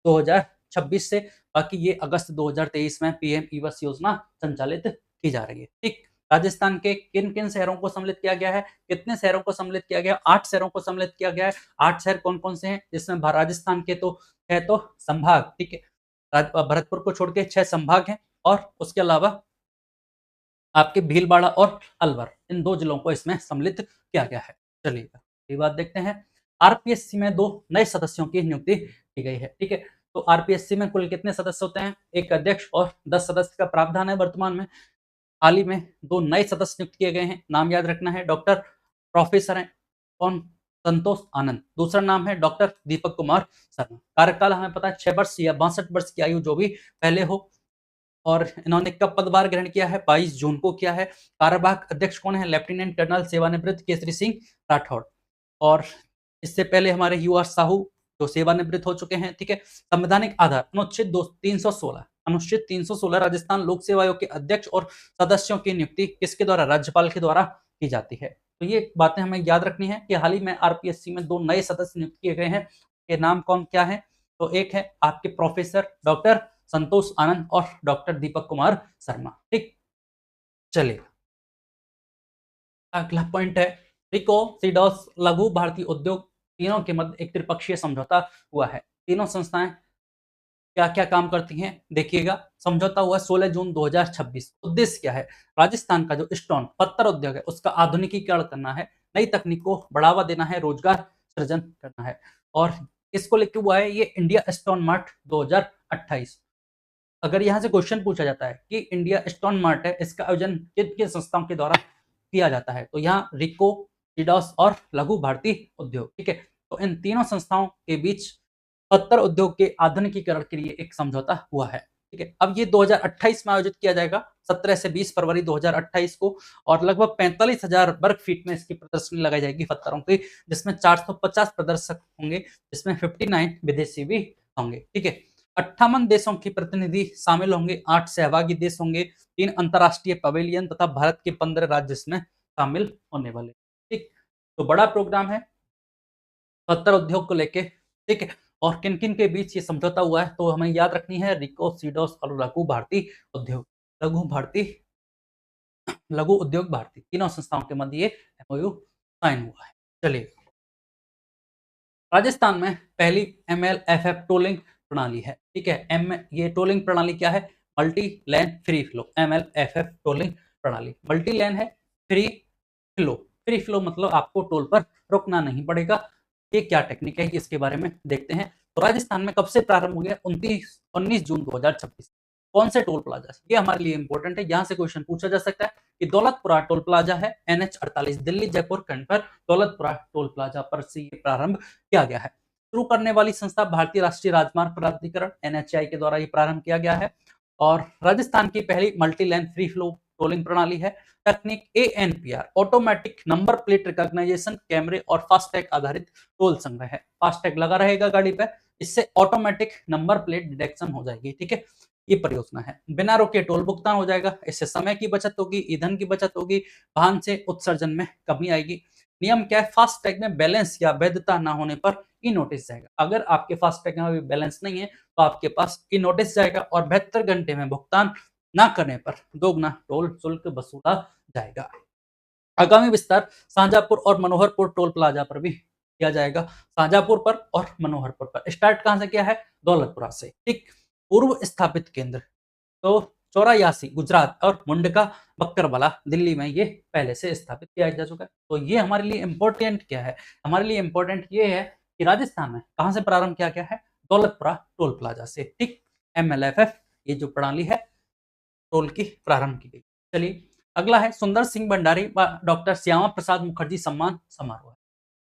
Speaker 1: 2026 से। बाकी ये अगस्त 2023 में पीएम ई बस योजना संचालित की जा रही है। ठीक, राजस्थान के किन किन शहरों को सम्मिलित किया गया है? कितने शहरों को सम्मिलित किया गया? 8 शहरों को सम्मिलित किया गया है। 8 शहर कौन कौन से हैं? जिसमें राजस्थान के तो है तो संभाग। ठीक है, भरतपुर को छोड़ के 6 संभाग हैं और उसके अलावा आपके भीलवाड़ा और अलवर, इन 2 जिलों को इसमें सम्मिलित किया गया है। चलिए ये बात देखते हैं। आरपीएससी में 2 नए सदस्यों की नियुक्ति की गई है। ठीक है, तो आरपीएससी में कुल कितने सदस्य होते हैं? 1 अध्यक्ष और 10 सदस्य का प्रावधान है वर्तमान में। हाल ही में 2 नए सदस्य नियुक्त किए गए हैं। नाम याद रखना है, डॉक्टर प्रोफेसर हैं कौन? संतोष आनंद। दूसरा नाम है डॉक्टर दीपक कुमार शर्मा। कार्यकाल हमें पता है 6 वर्ष या 62 वर्ष की आयु जो भी पहले हो। और इन्होंने कब पदभार ग्रहण किया है? 22 जून को किया है। कार्यवाहक अध्यक्ष कौन है? लेफ्टिनेंट कर्नल सेवानिवृत्त केसरी सिंह राठौड़। और इससे पहले हमारे यूआर साहू जो सेवानिवृत्त हो चुके हैं। ठीक है, संवैधानिक आधार अनुच्छेद 316 राजस्थान लोक सेवा आयोग के अध्यक्ष और सदस्यों की नियुक्ति किसके द्वारा? राज्यपाल के द्वारा की जाती है। तो ये बातें हमें याद रखनी है कि हाल ही में आरपीएससी में 2 नए सदस्य नियुक्त किए गए हैं। के नाम कौन क्या है? तो एक है आपके प्रोफेसर डॉक्टर संतोष आनंद और डॉक्टर दीपक कुमार शर्मा। ठीक, चलिए अगला पॉइंट है रिको सीडॉस लघु भारतीय उद्योग तीनों के मध्य एक त्रिपक्षीय समझौता हुआ है। तीनों संस्थाएं क्या क्या काम करती हैं देखिएगा। समझौता हुआ 16 जून 2026। उद्देश्य क्या है? राजस्थान का जो स्टोन पत्थर उद्योग है उसका आधुनिकीकरण करना है, नई तकनीक को बढ़ावा देना है, रोजगार सृजन करना है। और इसको लेके हुआ है ये इंडिया स्टोन मार्ट 2028। अगर यहाँ से क्वेश्चन पूछा जाता है कि इंडिया स्टोन मार्ट है, इसका आयोजन किन किन संस्थाओं के द्वारा किया जाता है, तो यहाँ रिको, सीडॉस और लघु भारतीय उद्योग, ठीक है। तो इन तीनों संस्थाओं के बीच पत्थर उद्योग के आधुनिकीकरण के लिए एक समझौता हुआ है, ठीक है। अब ये 2028 में आयोजित किया जाएगा, 17 से 20 फरवरी 2028 को, और लगभग 45,000 वर्ग फीट में इसकी प्रदर्शनी लगाई जाएगी पत्थरों की, जिसमें 450 प्रदर्शक होंगे, जिसमें 59 विदेशी भी होंगे, ठीक है। 58 देशों के प्रतिनिधि शामिल होंगे, 8 सहभागी देश होंगे, 3 अंतर्राष्ट्रीय पवेलियन तथा भारत के 15 राज्य इसमें शामिल होने वाले, ठीक। तो बड़ा प्रोग्राम है पत्थर उद्योग को लेके, ठीक है। और किन किन के बीच ये समझौता हुआ है, तो हमें याद रखनी है रिको, सीडोस और लघु भारती उद्योग, लघु भारती लघु उद्योग भारती, तीनों संस्थाओं के मध्य ये एमओयू साइन हुआ है। चलिए, राजस्थान में पहली एमएलएफएफ टोलिंग प्रणाली है, ठीक है। ये टोलिंग प्रणाली क्या है? Multi lane free flow, MLFF tolling प्रणाली मल्टी लेन है, फ्री फ्लो। फ्री फ्लो मतलब आपको टोल पर रुकना नहीं पड़ेगा। ये क्या टेक्निक है, इसके बारे में देखते हैं। तो राजस्थान में कब से प्रारंभ हो गया? 19 जून 2026। कौन से टोल प्लाजा से? ये हमारे लिए इंपॉर्टेंट है, यहाँ से क्वेश्चन पूछा जा सकता है कि दौलतपुरा टोल प्लाजा है, NH 48 दिल्ली जयपुर खंड पर दौलतपुरा टोल प्लाजा पर से ये प्रारंभ किया गया है। शुरू करने वाली संस्था भारतीय राष्ट्रीय राजमार्ग प्राधिकरण NHAI के द्वारा ये प्रारंभ किया गया है, और राजस्थान की पहली multi lane free flow tolling प्रणाली है। तकनीक ANPR, automatic number plate recognition, कैमरे और फास्टैग आधारित टोल संग्रह है। फास्टैग लगा रहेगा गाड़ी पे, इससे ऑटोमेटिक नंबर प्लेट डिटेक्शन हो जाएगी, ठीक है। ये परियोजना है। बिना रोके टोल भुगतान हो जाएगा, इससे समय की बचत होगी, ईंधन की बचत होगी, वाहन से उत्सर्जन में कमी आएगी। नियम क्या है? फास्टैग में बैलेंस या वैधता न होने पर ई नोटिस जाएगा। अगर आपके फास्टैग में अभी बैलेंस नहीं है तो आपके पास ई नोटिस जाएगा, और 72 घंटे में भुगतान न करने पर दोगुना टोल शुल्क वसूला जाएगा। आगामी विस्तार शाहजहांपुर और मनोहरपुर टोल प्लाजा पर भी किया जाएगा। शाहजहांपुर पर और मनोहरपुर पर। स्टार्ट कहां से किया है? दौलतपुरा से, ठीक। पूर्व स्थापित केंद्र तो चौरायासी गुजरात और मुंडका बक्करवाला दिल्ली में ये पहले से स्थापित किया जा चुका है। तो ये हमारे लिए इंपॉर्टेंट क्या है? हमारे लिए इंपॉर्टेंट ये है कि राजस्थान में कहां से प्रारंभ किया गया है? दौलतपुरा टोल प्लाजा से, ठीक। MLFF ये जो प्रणाली है टोल की प्रारंभ की गई। चलिए, अगला है सुंदर सिंह भंडारी व डॉक्टर श्यामा प्रसाद मुखर्जी सम्मान समारोह।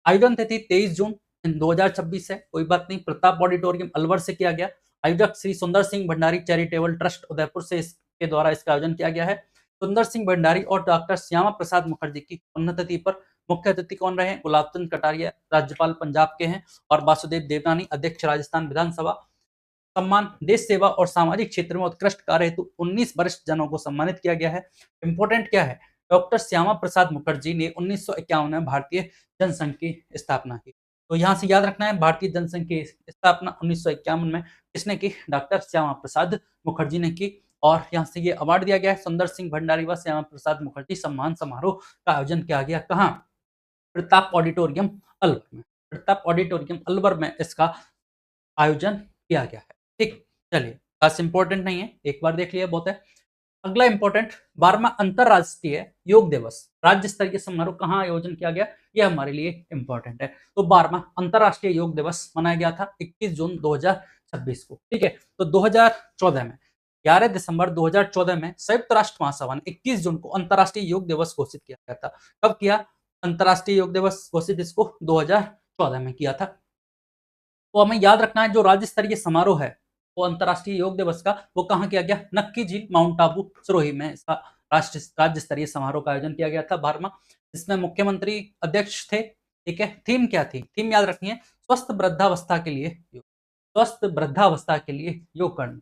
Speaker 1: आयोजन तिथि 23 जून 2026 है, कोई बात नहीं। प्रताप ऑडिटोरियम अलवर से किया गया। आयोजक श्री सुंदर सिंह भंडारी चैरिटेबल ट्रस्ट उदयपुर से इसके द्वारा इसका आयोजन किया गया है। सुंदर सिंह भंडारी और डॉक्टर श्यामा प्रसाद मुखर्जी की पुण्यतिथि पर मुख्य अतिथि कौन रहे? गुलाब चंद कटारिया राज्यपाल पंजाब के हैं, और वासुदेव देवनानी अध्यक्ष राजस्थान विधानसभा। सम्मान देश सेवा और सामाजिक क्षेत्र में उत्कृष्ट कार्य हेतु 19 वरिष्ठ जनों को सम्मानित किया गया है। इंपोर्टेंट क्या है? डॉक्टर श्यामा प्रसाद मुखर्जी ने 1951 में भारतीय जनसंघ की स्थापना की। तो यहाँ से याद रखना है, भारतीय जनसंघ की स्थापना 1951 में किसने की? डॉक्टर श्यामा प्रसाद मुखर्जी ने की। और यहाँ से ये अवार्ड दिया गया है, सुंदर सिंह भंडारी व श्यामा प्रसाद मुखर्जी सम्मान समारोह का आयोजन किया गया। कहाँ? प्रताप ऑडिटोरियम अलवर में। प्रताप ऑडिटोरियम अलवर में इसका आयोजन किया गया है, ठीक। चलिए, खास इंपॉर्टेंट नहीं है, एक बार देख लिया बहुत है। अगला इंपॉर्टेंट 12वां अंतरराष्ट्रीय योग दिवस राज्य स्तरीय समारोह कहाँ आयोजन किया गया? ये हमारे लिए इंपॉर्टेंट है। तो 12वां अंतरराष्ट्रीय योग दिवस मनाया गया था 21 जून 2026 को, ठीक है। तो 2014 में 11 दिसंबर 2014 में संयुक्त राष्ट्र महासभा ने 21 जून को अंतरराष्ट्रीय योग दिवस घोषित किया गया था। कब किया अंतरराष्ट्रीय योग दिवस घोषित? इसको 2014 में किया था। तो हमें याद रखना है, जो राज्य स्तरीय समारोह है वो अंतरराष्ट्रीय योग दिवस का, वो कहाँ किया गया? नक्की झील माउंट आबू सिरोही में इसका राज्य स्तरीय समारोह का आयोजन किया गया था 12वां। इसमें मुख्यमंत्री अध्यक्ष थे, ठीक है। थीम क्या थी? थीम याद रखनी है, स्वस्थ वृद्धावस्था के लिए योग, स्वस्थ वृद्धावस्था के लिए योग करना,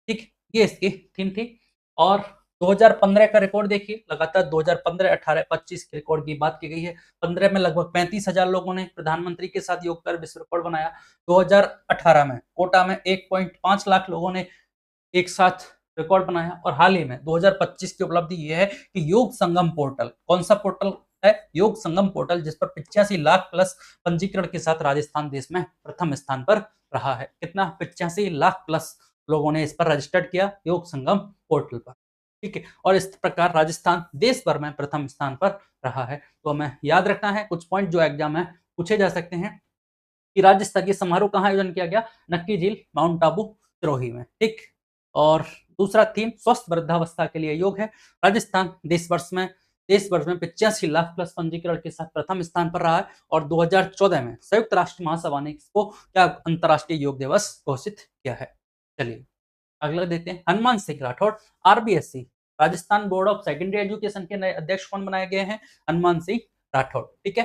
Speaker 1: ठीक। ये इसकी थीम थी। और 2015 का रिकॉर्ड देखिए, लगातार 2015, 18, 25 के रिकॉर्ड की बात की गई है। 15 में लगभग 35,000 लोगों ने प्रधानमंत्री के साथ योग कर विश्व रिकॉर्ड बनाया। 2018 में कोटा में 1.5 लाख लोगों ने एक साथ रिकॉर्ड बनाया। और हाल ही में 2025 की उपलब्धि ये है कि योग संगम पोर्टल, कौन सा पोर्टल है? योग संगम पोर्टल, जिस पर 85 लाख प्लस पंजीकरण के साथ राजस्थान देश में प्रथम स्थान पर रहा है। कितना? 85 लाख प्लस लोगों ने इस पर रजिस्टर्ड किया योग संगम पोर्टल पर, ठीक है। और इस प्रकार राजस्थान देश भर में प्रथम स्थान पर रहा है। तो हमें याद रखना है कुछ पॉइंट जो एग्जाम में पूछे जा सकते हैं कि राज्य स्तरीय समारोह कहाँ आयोजन किया गया? नक्की झील माउंट आबू सिरोही में, ठीक। और दूसरा थीम स्वस्थ वृद्धावस्था के लिए योग है। राजस्थान देश वर्ष में 85 लाख प्लस पंजीकरण के साथ प्रथम स्थान पर रहा है और 2014 में संयुक्त राष्ट्र महासभा ने इसको क्या अंतर्राष्ट्रीय योग दिवस घोषित किया है। चलिए अगला देखते हैं। Hanuman Singh Rathore, RBSC Rajasthan board of secondary education के नए अध्यक्ष कौन बनाए गए हैं? हनुमान सिंह राठौड़। ठीक है,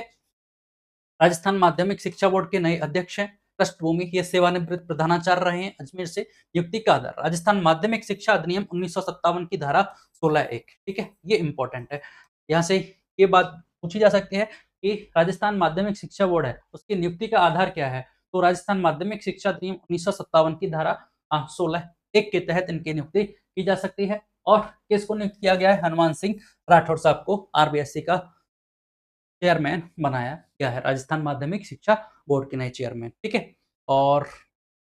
Speaker 1: राजस्थान माध्यमिक शिक्षा बोर्ड के नए अध्यक्ष हैं पृष्ठभूमि, ये सेवानिवृत्त प्रधानाचार्य रहे हैं अजमेर से। नियुक्ति का आधार राजस्थान माध्यमिक शिक्षा अधिनियम 1957 की धारा 16(1). ठीक है, ये इंपॉर्टेंट है। यहाँ से ये बात पूछी जा सकती है कि राजस्थान माध्यमिक शिक्षा बोर्ड है, उसकी नियुक्ति का आधार क्या है? तो राजस्थान माध्यमिक शिक्षा अधिनियम 1957 की धारा 16(1) के तहत इनकी नियुक्ति की जा सकती है। और किसको नियुक्त किया गया है? हनुमान सिंह राठौड़ साहब को आरबीएससी का चेयरमैन बनाया गया है, राजस्थान माध्यमिक शिक्षा बोर्ड के नए चेयरमैन। ठीक है, और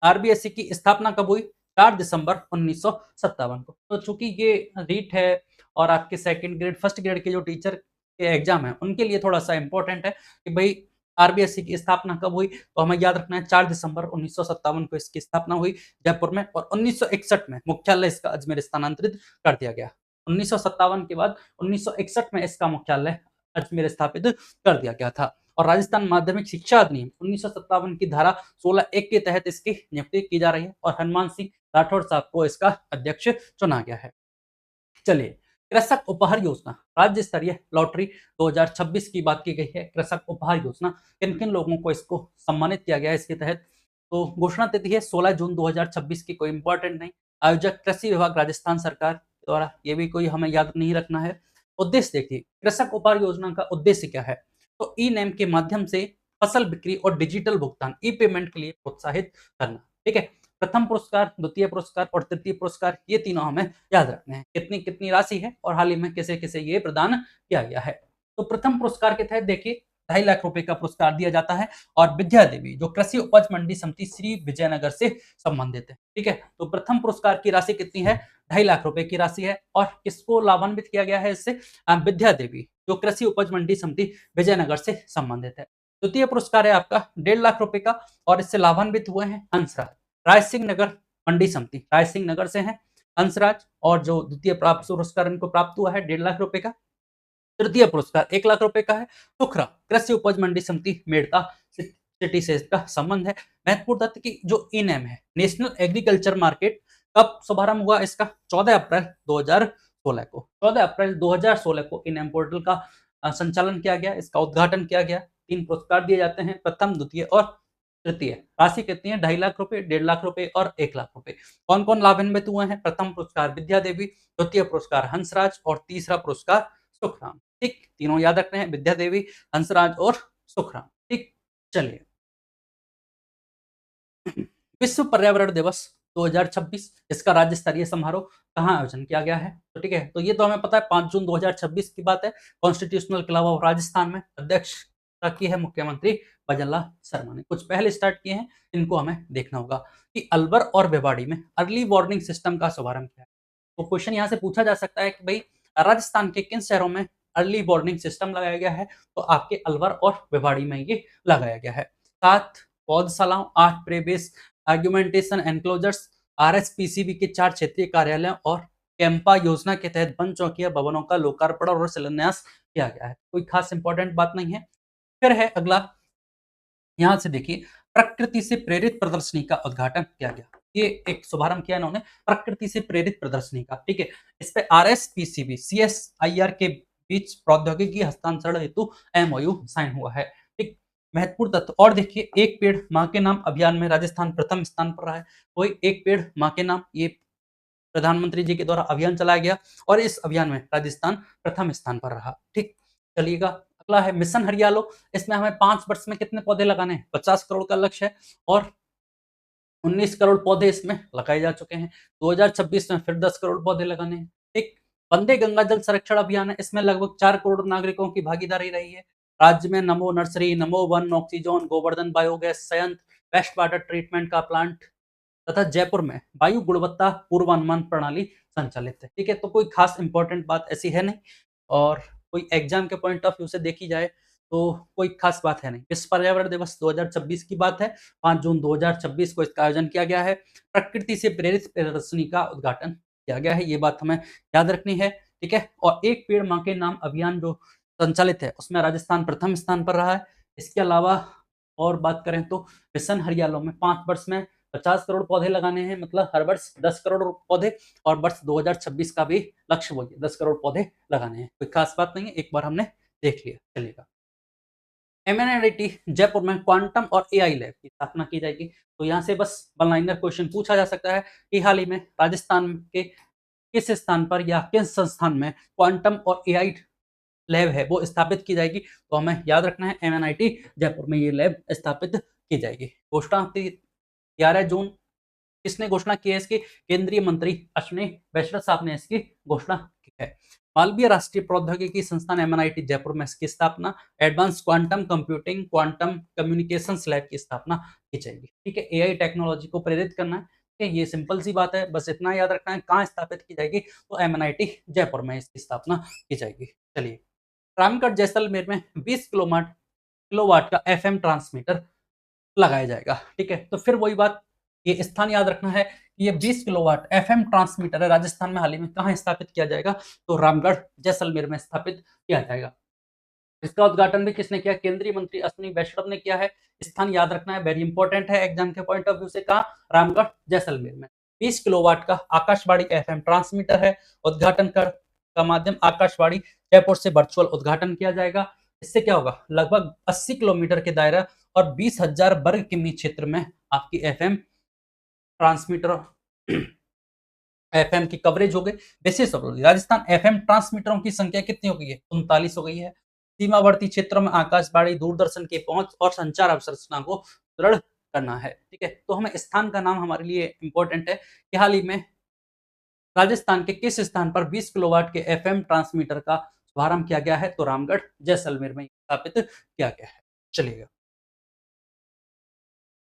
Speaker 1: आरबीएससी की स्थापना कब हुई? 4 दिसंबर 1957 को। तो चूंकि ये रीट है और आपके सेकंड ग्रेड फर्स्ट ग्रेड के जो टीचर के एग्जाम है उनके लिए थोड़ा सा इंपॉर्टेंट है कि भाई आरबीएससी की स्थापना कब हुई, तो हमें याद रखना है 4 दिसंबर 1957 को इसकी स्थापना हुई जयपुर में, और 1961 में मुख्यालय इसका अजमेर स्थानांतरित कर दिया गया। 1957 के बाद 1961 में इसका मुख्यालय अजमेर स्थापित कर दिया गया था। और राजस्थान माध्यमिक शिक्षा अधिनियम 1957 की धारा 16(1) के तहत इसकी नियुक्ति की जा रही है और हनुमान सिंह राठौड़ साहब को इसका अध्यक्ष चुना गया है। चलिए, कृषक उपहार योजना राज्य स्तरीय लॉटरी 2026 की बात की गई है। कृषक उपहार योजना किन किन लोगों को इसको सम्मानित किया गया है इसके तहत? तो घोषणा तिथि है 16 जून 2026 की, कोई इंपॉर्टेंट नहीं। आयोजक कृषि विभाग राजस्थान सरकार द्वारा, ये भी कोई हमें याद नहीं रखना है। उद्देश्य देखिए, कृषक उपहार योजना का उद्देश्य क्या है? तो ई नेम के माध्यम से फसल बिक्री और डिजिटल भुगतान ई पेमेंट के लिए प्रोत्साहित करना। ठीक है, प्रथम पुरस्कार, द्वितीय पुरस्कार और तृतीय पुरस्कार, ये तीनों हमें याद रखने हैं। कितनी कितनी राशि है और हाल ही में किसे किसे ये प्रदान किया गया है? तो प्रथम पुरस्कार के तहत देखिए 2.5 लाख रुपए का पुरस्कार दिया जाता है और विद्या देवी जो कृषि उपज मंडी समिति श्री विजयनगर से संबंधित है। ठीक है, तो प्रथम पुरस्कार की राशि कितनी है? 2.5 लाख रुपए की राशि है। और किसको लाभान्वित किया गया है इससे? विद्या देवी जो कृषि उपज मंडी समिति विजयनगर से संबंधित है। द्वितीय पुरस्कार है आपका 1.5 लाख रुपए का और इससे लाभान्वित हुए हैं हंसराज, राय सिंह नगर मंडी समिति, राय सिंह नगर से हैं हंसराज। और जो द्वितीय प्राप्त पुरस्कार इनको प्राप्त हुआ है 1.5 लाख रुपए का। तृतीय पुरस्कार 1 लाख रुपए का है। सुखरा कृषि उपज मंडी समिति मेड़ता सिटी से इसका संबंध है। महत्वपूर्ण तथ्य की जो ई नेम है नेशनल एग्रीकल्चर मार्केट कब शुभारंभ हुआ इसका? 14 अप्रैल 2016 को। 14 अप्रैल 2016 को ई नेम पोर्टल का संचालन किया गया, इसका उद्घाटन किया गया। 3 पुरस्कार दिए जाते हैं, प्रथम, द्वितीय और तृतीय। राशि कितनी है? 2.5 लाख रुपए, 1.5 लाख रुपए और 1 लाख रुपए। कौन कौन लाभान्वित हुए हैं? प्रथम पुरस्कार विद्या देवी, द्वितीय पुरस्कार हंसराज और तीसरा पुरस्कार सुखराम। ठीक, तीनों याद रखने हैं, विद्या देवी, हंसराज और सुखराम। ठीक, चलिए विश्व पर्यावरण दिवस 2026 इसका राज्य स्तरीय समारोह कहाँ आयोजन किया गया है? तो ठीक है, तो ये तो हमें पता है 5 जून 2026 की बात है। कॉन्स्टिट्यूशनल क्लब ऑफ राजस्थान में अध्यक्षता की है मुख्यमंत्री भजनलाल शर्मा ने। कुछ पहले स्टार्ट किए हैं, इनको हमें देखना होगा कि अलवर और भिवाड़ी में अर्ली वार्निंग सिस्टम का शुभारंभ किया है। तो क्वेश्चन यहाँ से पूछा जा सकता है कि भाई राजस्थान के किन शहरों में अर्ली वार्निंग सिस्टम लगाया गया है? तो आपके अलवर और भिवाड़ी में ये लगाया गया है। 7 पौधशालाओं, 8 प्रेबेस आर्गुमेंटेशन एनक्लोजर्स, आरएसपीसीबी के 4 क्षेत्रीय कार्यालयों और कैंपा योजना के तहत वन चौकिया भवनों का लोकार्पण और शिलान्यास किया गया है। कोई खास इंपॉर्टेंट बात नहीं है। फिर है अगला, यहां से देखिए प्रकृति से प्रेरित प्रदर्शनी का उद्घाटन किया गया। ये एक शुभारंभ किया इन्होंने प्रकृति से प्रेरित प्रदर्शनी का। ठीक है, इस पे आरएसपीसीबी सीएसआईआर के बीच प्रौद्योगिकी हस्तांतरण हेतु एमओयू साइन हुआ है। ठीक, महत्वपूर्ण तत्व और देखिए, एक पेड़ मां के नाम अभियान में राजस्थान प्रथम स्थान पर रहा है। कोई एक पेड़ मां के नाम, ये प्रधानमंत्री जी के द्वारा अभियान चलाया गया और इस अभियान में राजस्थान प्रथम स्थान पर रहा। ठीक, चलिएगा अगला है मिशन हरियालो। इसमें हमें 5 वर्ष में कितने पौधे लगाने हैं? 50 करोड़ का लक्ष्य है और 19 करोड़ पौधे इसमें लगाए जा चुके हैं। 2026 में फिर 10 करोड़ पौधे लगाने हैं। ठीक, वंदे गंगा जल संरक्षण अभियान है, इसमें लगभग 4 करोड़ नागरिकों की भागीदारी रही है। राज्य में नमो नर्सरी, नमो वन, ऑक्सीजोन, गोवर्धन बायोगैस संयंत्र, वेस्ट वाटर ट्रीटमेंट का प्लांट तथा जयपुर में वायु गुणवत्ता पूर्वानुमान प्रणाली संचालित है। ठीक है, तो कोई खास इंपॉर्टेंट बात ऐसी है नहीं। और कोई एग्जाम के पॉइंट ऑफ व्यू से देखी जाए तो कोई खास बात है नहीं। विश्व पर्यावरण दिवस 2026 की बात है, 5 जून 2026 को इसका आयोजन किया गया है। प्रकृति से प्रेरित प्रदर्शनी का उद्घाटन किया गया है, ये बात हमें याद रखनी है, ठीक है। और एक पेड़ माँ के नाम अभियान जो संचालित है, उसमें राजस्थान प्रथम स्थान पर रहा है। इसके अलावा और बात करें तो मिशन हरियालो में 5 वर्ष में 50 करोड़ पौधे लगाने हैं, मतलब हर वर्ष 10 करोड़ पौधे, और वर्ष 2026 का भी लक्ष्य वही है, 10 करोड़ पौधे लगाने हैं। कोई खास बात नहीं है, एक बार हमने देख लिया, चलेगा। एमएनआईटी जयपुर में क्वांटम और एआई लैब की स्थापना की जाएगी। तो यहाँ से बस वन लाइनर क्वेश्चन पूछा जा सकता है कि हाल ही में राजस्थान के किस स्थान पर या किस संस्थान में क्वांटम और एआई लैब है वो स्थापित की जाएगी। तो हमें याद रखना है एमएनआईटी जयपुर में ये लैब स्थापित की जाएगी। घोषणा 11 जून किसने घोषणा की है इसकी? केंद्रीय मंत्री अश्विनी वैष्णव साहब ने इसकी घोषणा की है। मालवीय राष्ट्रीय प्रौद्योगिकी संस्थान एमएनआईटी जयपुर में इसकी स्थापना, advance quantum computing quantum communications lab की स्थापना की जाएगी, ठीक है। एआई टेक्नोलॉजी को प्रेरित करना है, ठीक है, ये सिंपल सी बात है, बस इतना याद रखना है। कहाँ स्थापित की जाएगी? तो एमएनआईटी जयपुर में इसकी स्थापना की जाएगी। चलिए, रामगढ़ जैसलमेर में 20 किलोवाट का एफएम ट्रांसमीटर लगाया जाएगा, ठीक है। तो फिर वही बात, ये स्थान याद रखना है कि ये 20 किलोवाट एफएम ट्रांसमीटर है, राजस्थान में हाल ही में कहाँ स्थापित किया जाएगा? तो रामगढ़ जैसलमेर में स्थापित किया जाएगा। इसका उद्घाटन भी किसने किया? केंद्रीय मंत्री अश्विनी वैष्णव ने किया है। स्थान याद रखना है, वेरी इंपॉर्टेंट है एग्जाम के पॉइंट ऑफ व्यू से। कहा? रामगढ़ जैसलमेर में। 20 किलोवाट का आकाशवाणी एफएम ट्रांसमीटर है। उद्घाटन कर का माध्यम आकाशवाणी जयपुर से वर्चुअल उद्घाटन किया जाएगा। इससे क्या होगा? लगभग 80 किलोमीटर के दायरा और 20,000 वर्ग किमी क्षेत्र में आपकी एफएम ट्रांसमीटर एफएम की कवरेज हो गई। बेसिस राजस्थान एफएम ट्रांसमीटरों की संख्या कितनी हो गई है? 39 हो गई है। सीमावर्ती क्षेत्रों में आकाशवाणी दूरदर्शन की पहुंच और संचार अवसंरचना को दृढ़ करना है, ठीक है। तो हमें स्थान का नाम हमारे लिए इंपॉर्टेंट है कि हाल ही में राजस्थान के किस स्थान पर 20 किलोवाट के एफएम ट्रांसमीटर का शुभारंभ किया गया है? तो रामगढ़ जैसलमेर में स्थापित किया गया है। चलिएगा,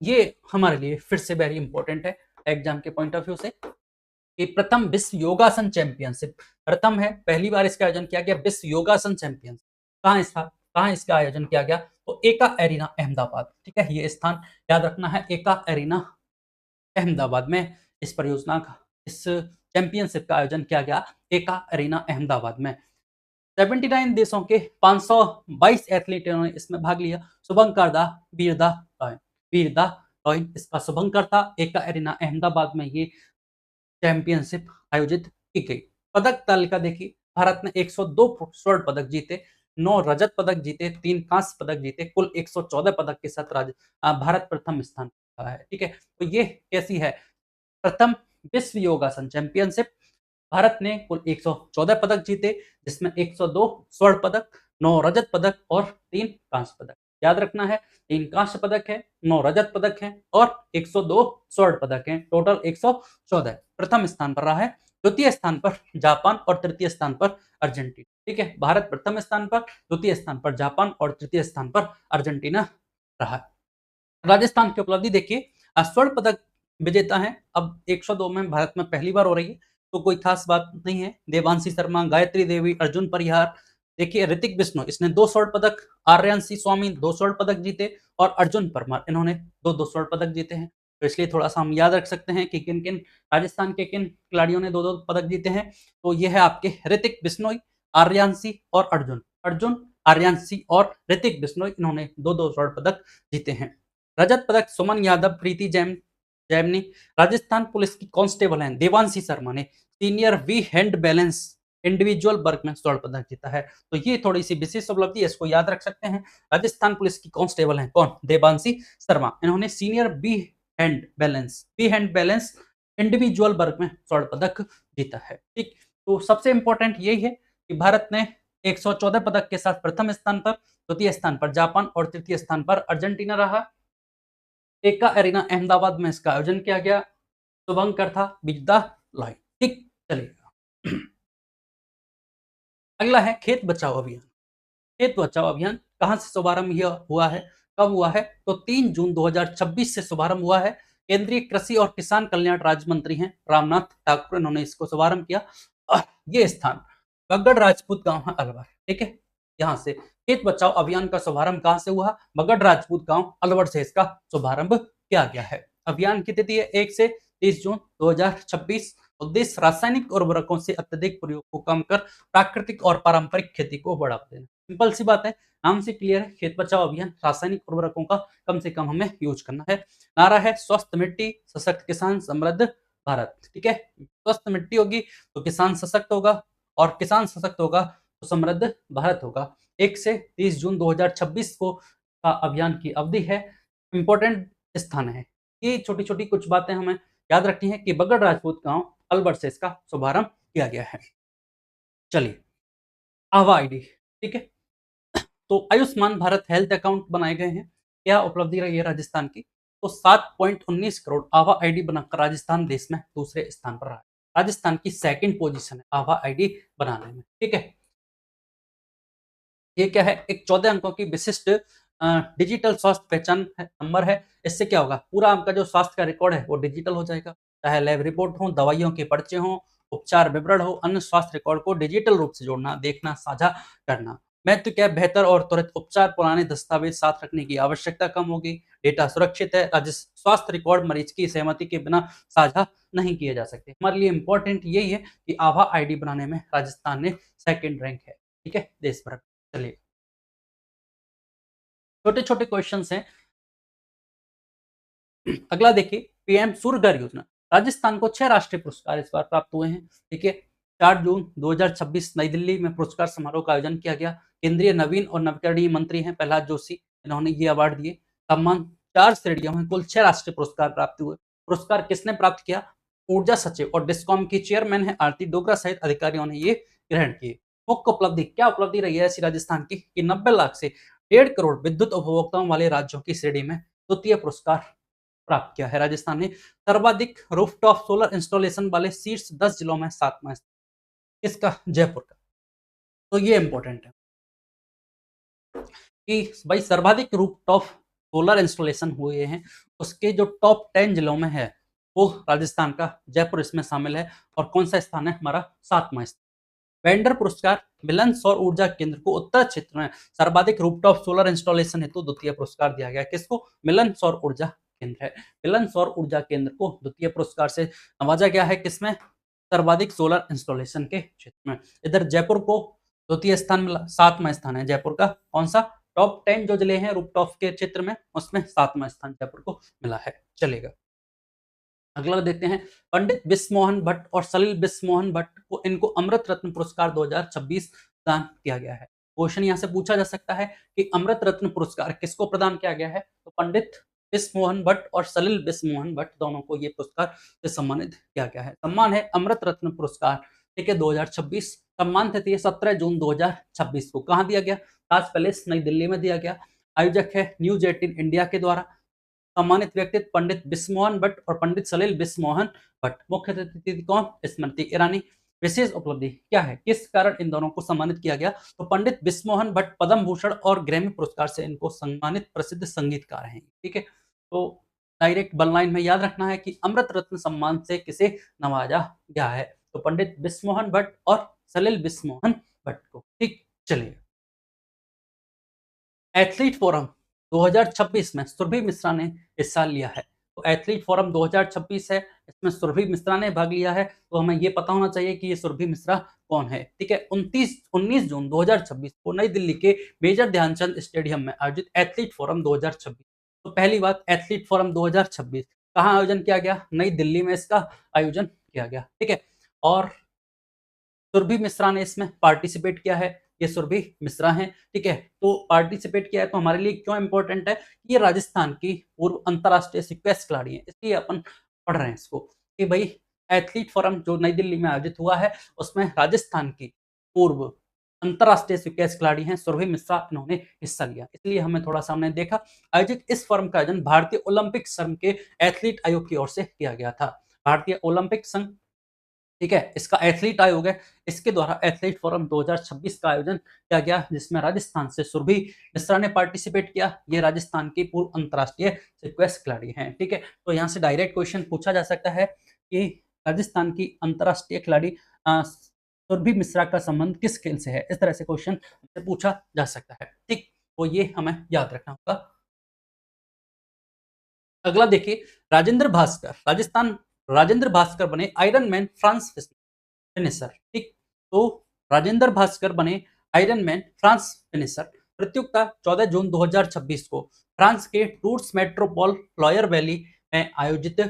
Speaker 1: ये हमारे लिए फिर से वेरी इंपॉर्टेंट है एग्जाम के पॉइंट ऑफ व्यू से कि प्रथम विश्व योगासन चैंपियनशिप, प्रथम है, पहली बार इसका आयोजन किया गया विश्व योगासन चैंपियनशिप। कहाँ इसका आयोजन किया गया? तो एका एरिना अहमदाबाद, ठीक है। ये स्थान याद रखना है, एका एरिना अहमदाबाद में इस परियोजना का, इस चैंपियनशिप का आयोजन किया गया एका एरिना अहमदाबाद में। 79 देशों के 522 एथलीटों ने इसमें भाग लिया। शुभंकर दा वीरदा रॉय, वीरदा रॉय इसका शुभंकर था। एका एरिना अहमदाबाद में ये चैंपियनशिप आयोजित की गई। पदक तालिका देखिए, भारत ने 102 स्वर्ण पदक जीते, 9 रजत पदक जीते, 3 कांस्य पदक जीते, कुल 114 पदक के साथ भारत प्रथम स्थान पर है, ठीक है। तो ये कैसी है? प्रथम विश्व योगासन चैंपियनशिप, भारत ने कुल 114 पदक जीते, जिसमें 102 स्वर्ण पदक, 9 रजत पदक और 3 कांस्य पदक। याद रखना है, 3 कांस्य पदक है, 9 रजत पदक है और 102 स्वर्ण पदक है, टोटल 114। प्रथम स्थान पर रहा है, द्वितीय स्थान पर जापान और तृतीय स्थान पर अर्जेंटीना, ठीक है। भारत प्रथम स्थान पर, द्वितीय स्थान पर जापान और तृतीय स्थान पर अर्जेंटीना रहा। राजस्थान की उपलब्धि देखिए, स्वर्ण पदक विजेता है, अब 102 में भारत में पहली बार हो रही है, तो कोई खास बात नहीं है। देवांशी शर्मा, गायत्री देवी, अर्जुन परिहार, देखिए ऋतिक बिश्नोई, इसने 2 स्वर्ण पदक, आर्यन स्वामी 2 स्वर्ण पदक जीते और अर्जुन परमार, इन्होंने 2-2 स्वर्ण पदक जीते हैं। तो इसलिए थोड़ा-सा हम याद रख सकते हैं कि किन-किन राजस्थान के किन खिलाड़ियों ने 2-2 पदक जीते हैं। तो ये है आपके ऋतिक बिश्नोई, आर्यांशी और अर्जुन। अर्जुन, आर्यांशी और ऋतिक बिश्नोई, इन्होंने 2-2 स्वर्ण पदक जीते हैं। रजत पदक सुमन यादव, प्रीति जैमनी, राजस्थान पुलिस की कांस्टेबल हैं, देवांशी शर्मा ने senior V hand balance individual वर्ग में स्वर्ण पदक जीता है। तो ये थोड़ी सी विशेष उपलब्धि है, इसको याद रख सकते हैं। राजस्थान पुलिस की कांस्टेबल हैं कौन? देवांशी शर्मा, इन्होंने senior B hand balance individual वर्ग में स्वर्ण पदक जीता है, ठीक। तो सबसे इंपॉर्टेंट यही है कि भारत ने 114 पदक के साथ प्रथम स्थान पर, द्वितीय स्थान पर जापान और तृतीय स्थान पर अर्जेंटीना रहा। एका एरिना अहमदाबाद में इसका आयोजन किया गया, शुभंकर था बिजदा लॉय, ठीक। चलिएगा, अगला है खेत बचाओ अभियान। खेत बचाओ अभियान कहाँ से शुभारंभ हुआ है, कब हुआ है? तो 3 जून 2026 से शुभारंभ हुआ है। केंद्रीय कृषि और किसान कल्याण राज्य मंत्री हैं रामनाथ ठाकुर, इन्होंने इसको शुभारंभ किया। ये स्थान बगड़ राजपूत गांव है अलवर, ठीक है। यहाँ से। खेत बचाओ अभियान का शुभारंभ कहाँ से हुआ? मगध राजपूत गांव अलवर से इसका शुभारंभ किया गया है। अभियान की तिथि है 1 से 30 जून 2026। उद्देश्य रासायनिक उर्वरकों से अत्यधिक प्रयोग को कम कर प्राकृतिक और पारंपरिक खेती को बढ़ावा देना। सिंपल सी बात है, नाम से क्लियर है, खेत बचाओ अभियान रासायनिक उर्वरकों का कम से कम हमें यूज करना है। नारा है स्वस्थ मिट्टी सशक्त किसान समृद्ध भारत। ठीक है, स्वस्थ मिट्टी होगी तो किसान सशक्त होगा, और किसान सशक्त होगा तो समृद्ध भारत होगा। 1 से 30 जून 2026 को का अभियान की अवधि है। इंपॉर्टेंट स्थान है, ये छोटी छोटी कुछ बातें हमें याद रखनी है कि बगड़ राजपूत गांव अलवर से इसका शुभारंभ किया गया है। चलिए, आभा आईडी। ठीक है, तो आयुष्मान भारत हेल्थ अकाउंट बनाए गए हैं। क्या उपलब्धि रही है राजस्थान की? तो 7.19 करोड़ आभा आईडी बनाकर राजस्थान देश में दूसरे स्थान पर रहा है। राजस्थान की सेकंड पोजीशन है आभा आईडी बनाने में। ठीक है, ये क्या है? एक 14 अंकों की विशिष्ट डिजिटल स्वास्थ्य पहचान नंबर है। इससे क्या होगा? पूरा आपका जो स्वास्थ्य का रिकॉर्ड है वो डिजिटल हो जाएगा। चाहे लैब रिपोर्ट हो, दवाइयों के पर्चे हो, उपचार विवरण हो, अन्य स्वास्थ्य रिकॉर्ड को डिजिटल रूप से जोड़ना, देखना, साझा करना। महत्व क्या है? बेहतर और त्वरित उपचार, पुराने दस्तावेज साथ रखने की आवश्यकता कम होगी, डेटा सुरक्षित है, स्वास्थ्य रिकॉर्ड मरीज की सहमति के बिना साझा नहीं किए जा सकते। हमारे लिए इंपॉर्टेंट यही है कि आभा आईडी बनाने में राजस्थान ने सेकंड रैंक है। ठीक है, देश भर में। चलिए, छोटे छोटे क्वेश्चन हैं। अगला देखिए, पीएम सूर्यघर योजना। राजस्थान को 6 राष्ट्रीय पुरस्कार इस बार प्राप्त हुए हैं। ठीक है, 4 जून 2026 नई दिल्ली में पुरस्कार समारोह का आयोजन किया गया। केंद्रीय नवीन और नवकरणीय मंत्री हैं प्रहलाद जोशी, इन्होंने ये अवार्ड दिए। सम्मान 4 श्रेणियों में कुल 6 राष्ट्रीय पुरस्कार प्राप्त हुए। पुरस्कार किसने प्राप्त किया? ऊर्जा सचिव और डिस्कॉम की चेयरमैन है आरती डोगरा सहित अधिकारियों ने ये ग्रहण किए। मुख्य उपलब्धि क्या उपलब्धि रही है ऐसी राजस्थान की कि 90 लाख से 1.5 करोड़ विद्युत उपभोक्ताओं वाले राज्यों की श्रेणी में द्वितीय पुरस्कार प्राप्त किया है। राजस्थान ने सर्वाधिक रूफटॉप सोलर इंस्टॉलेशन वाले शीर्ष 10 जिलों में 7वां स्थान, इसका जयपुर का। तो ये इंपॉर्टेंट है कि भाई सर्वाधिक रूफटॉप सोलर इंस्टॉलेशन हुए हैं, उसके जो टॉप 10 जिलों में है वो राजस्थान का जयपुर इसमें शामिल है। और कौन सा स्थान है? हमारा 7वां स्थान। वेंडर पुरस्कार मिलन सौर ऊर्जा केंद्र को उत्तर क्षेत्र में सर्वाधिक रूफटॉप सोलर इंस्टॉलेशन हेतु द्वितीय पुरस्कार दिया गया। किसको? मिलन सौर ऊर्जा केंद्र है। मिलन सौर ऊर्जा केंद्र को द्वितीय पुरस्कार से नवाजा गया है। किसमें? सर्वाधिक सोलर इंस्टॉलेशन के क्षेत्र में। इधर जयपुर को द्वितीय स्थान मिला, 7वां स्थान है जयपुर का। कौन सा? टॉप 10 जो जिले हैं रूफटॉप के क्षेत्र में, उसमें 7वां स्थान जयपुर को मिला है। चलेगा, अगला देखते हैं। पंडित बिस्मोहन भट्ट और सलील बिस्मोहन भट्ट को इनको अमृत रत्न पुरस्कार 2026 प्रदान किया गया है। क्वेश्चन यहाँ से पूछा जा सकता है कि अमृत रत्न पुरस्कार किसको प्रदान किया गया है? तो पंडित बिस्मोहन भट्ट और सलील बिस्मोहन भट्ट दोनों को ये पुरस्कार से सम्मानित किया गया है। सम्मान है अमृत रत्न पुरस्कार। ठीक है, 2026 सम्मान तिथि है 17 जून 2026 को। कहाँ दिया गया? ताज पैलेस नई दिल्ली में दिया गया। आयोजक है न्यूज 18 इंडिया के द्वारा। सम्मानित व्यक्तित्व पंडित बिस्मोहन भट्ट और पंडित सलील बिस्मोहन भट्ट। मुख्य अतिथि कौन? स्मृति ईरानी। विशेष उपलब्धि क्या है? किस कारण इन दोनों को सम्मानित किया गया? तो पंडित बिस्मोहन भट्ट पद्म भूषण और ग्रैमी पुरस्कार से इनको सम्मानित प्रसिद्ध संगीतकार हैं। ठीक है, तो डायरेक्ट वन लाइन में याद रखना है कि अमृत रत्न सम्मान से किसे नवाजा गया है? तो पंडित बिस्मोहन भट्ट और सलील बिस्मोहन भट्ट को। ठीक, चलिए, एथलीट फोरम 2026 में सुरभि मिश्रा ने हिस्सा लिया है। तो एथलीट फोरम 2026 है, इसमें सुरभि मिश्रा ने भाग लिया है। तो हमें ये पता होना चाहिए कि ये सुरभि मिश्रा कौन है। ठीक है, 19 जून 2026 को नई दिल्ली के मेजर ध्यानचंद स्टेडियम में आयोजित एथलीट फोरम 2026। तो पहली बात, एथलीट फोरम 2026 कहाँ आयोजन किया गया? नई दिल्ली में इसका आयोजन किया गया। ठीक है, और सुरभि मिश्रा ने इसमें पार्टिसिपेट किया है। ये सुरभि मिश्रा हैं। ठीक है, तो पार्टिसिपेट किया है तो हमारे लिए क्यों इंपॉर्टेंट है कि ये राजस्थान की पूर्व अंतरराष्ट्रीय स्क्वैश खिलाड़ी हैं, इसलिए अपन पढ़ रहे हैं इसको कि भाई एथलीट फोरम जो नई दिल्ली में आयोजित हुआ है उसमें राजस्थान की पूर्व अंतरराष्ट्रीय स्क्वैश खिलाड़ी हैं सुरभि मिश्रा, इन्होंने हिस्सा लिया, इसलिए हमें थोड़ा सा हमने देखा। आयोजित इस फोरम का आयोजन भारतीय ओलंपिक संघ के एथलीट आयोग की ओर से किया गया था। भारतीय ओलंपिक संघ, ठीक है, इसका एथलीट आयोग है, इसके द्वारा एथलीट फोरम 2026 का आयोजन किया गया, जिसमें राजस्थान से सुरभि मिश्रा ने पार्टिसिपेट किया। ये राजस्थान की पूर्व अंतरराष्ट्रीय स्क्वैश खिलाड़ी हैं। ठीक है, तो यहाँ से डायरेक्ट क्वेश्चन पूछा जा सकता है कि राजस्थान की अंतरराष्ट्रीय खिलाड़ी सुरभि मिश्रा का संबंध किस खेल से है? इस तरह से क्वेश्चन हमसे पूछा जा सकता है। ठीक, तो ये हमें याद रखना होगा। अगला देखिए, राजेंद्र भास्कर, राजस्थान राजेंद्र भास्कर बने आयरन मैन फ्रांस फिनिशर। ठीक, तो राजेंद्र भास्कर बने आयरन मैन फ्रांस फिनिशर। प्रतियोगिता 14 जून 2026 को फ्रांस के टूर्स मेट्रोपोल लॉयर वैली में आयोजित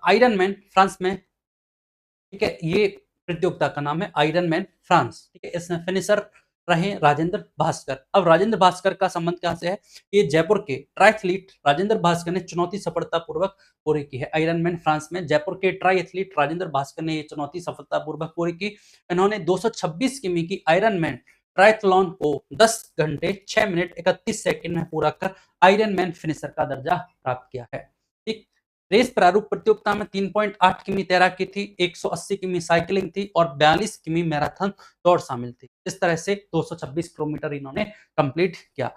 Speaker 1: आयरन मैन फ्रांस में, ठीक है, ये प्रतियोगिता का नाम है आयरन मैन फ्रांस। ठीक है, इसमें फिनिशर रहे राजेंद्र भास्कर। अब राजेंद्र भास्कर का संबंध कहां से है? ये जयपुर के ट्रायथलीट राजेंद्र भास्कर ने चुनौती सफलतापूर्वक पूरी की है। आयरन मैन फ्रांस में जयपुर के ट्रायथलीट राजेंद्र भास्कर ने ये चुनौती सफलतापूर्वक पूरी की। इन्होंने 226 किमी की आयरन मैन ट्रायथलॉन को 10 घंटे 6 मिनट 31 सेकंड में पूरा कर आयरन मैन फिनिशर का दर्जा प्राप्त किया है। ठीक, रेस प्रारूप प्रतियोगिता में 3.8 किमी तैराकी थी, 180 किमी साइकिलिंग थी और 42 किमी मैराथन दौड़ शामिल थी। इस तरह से 226 किलोमीटर इन्होंने कंप्लीट किया।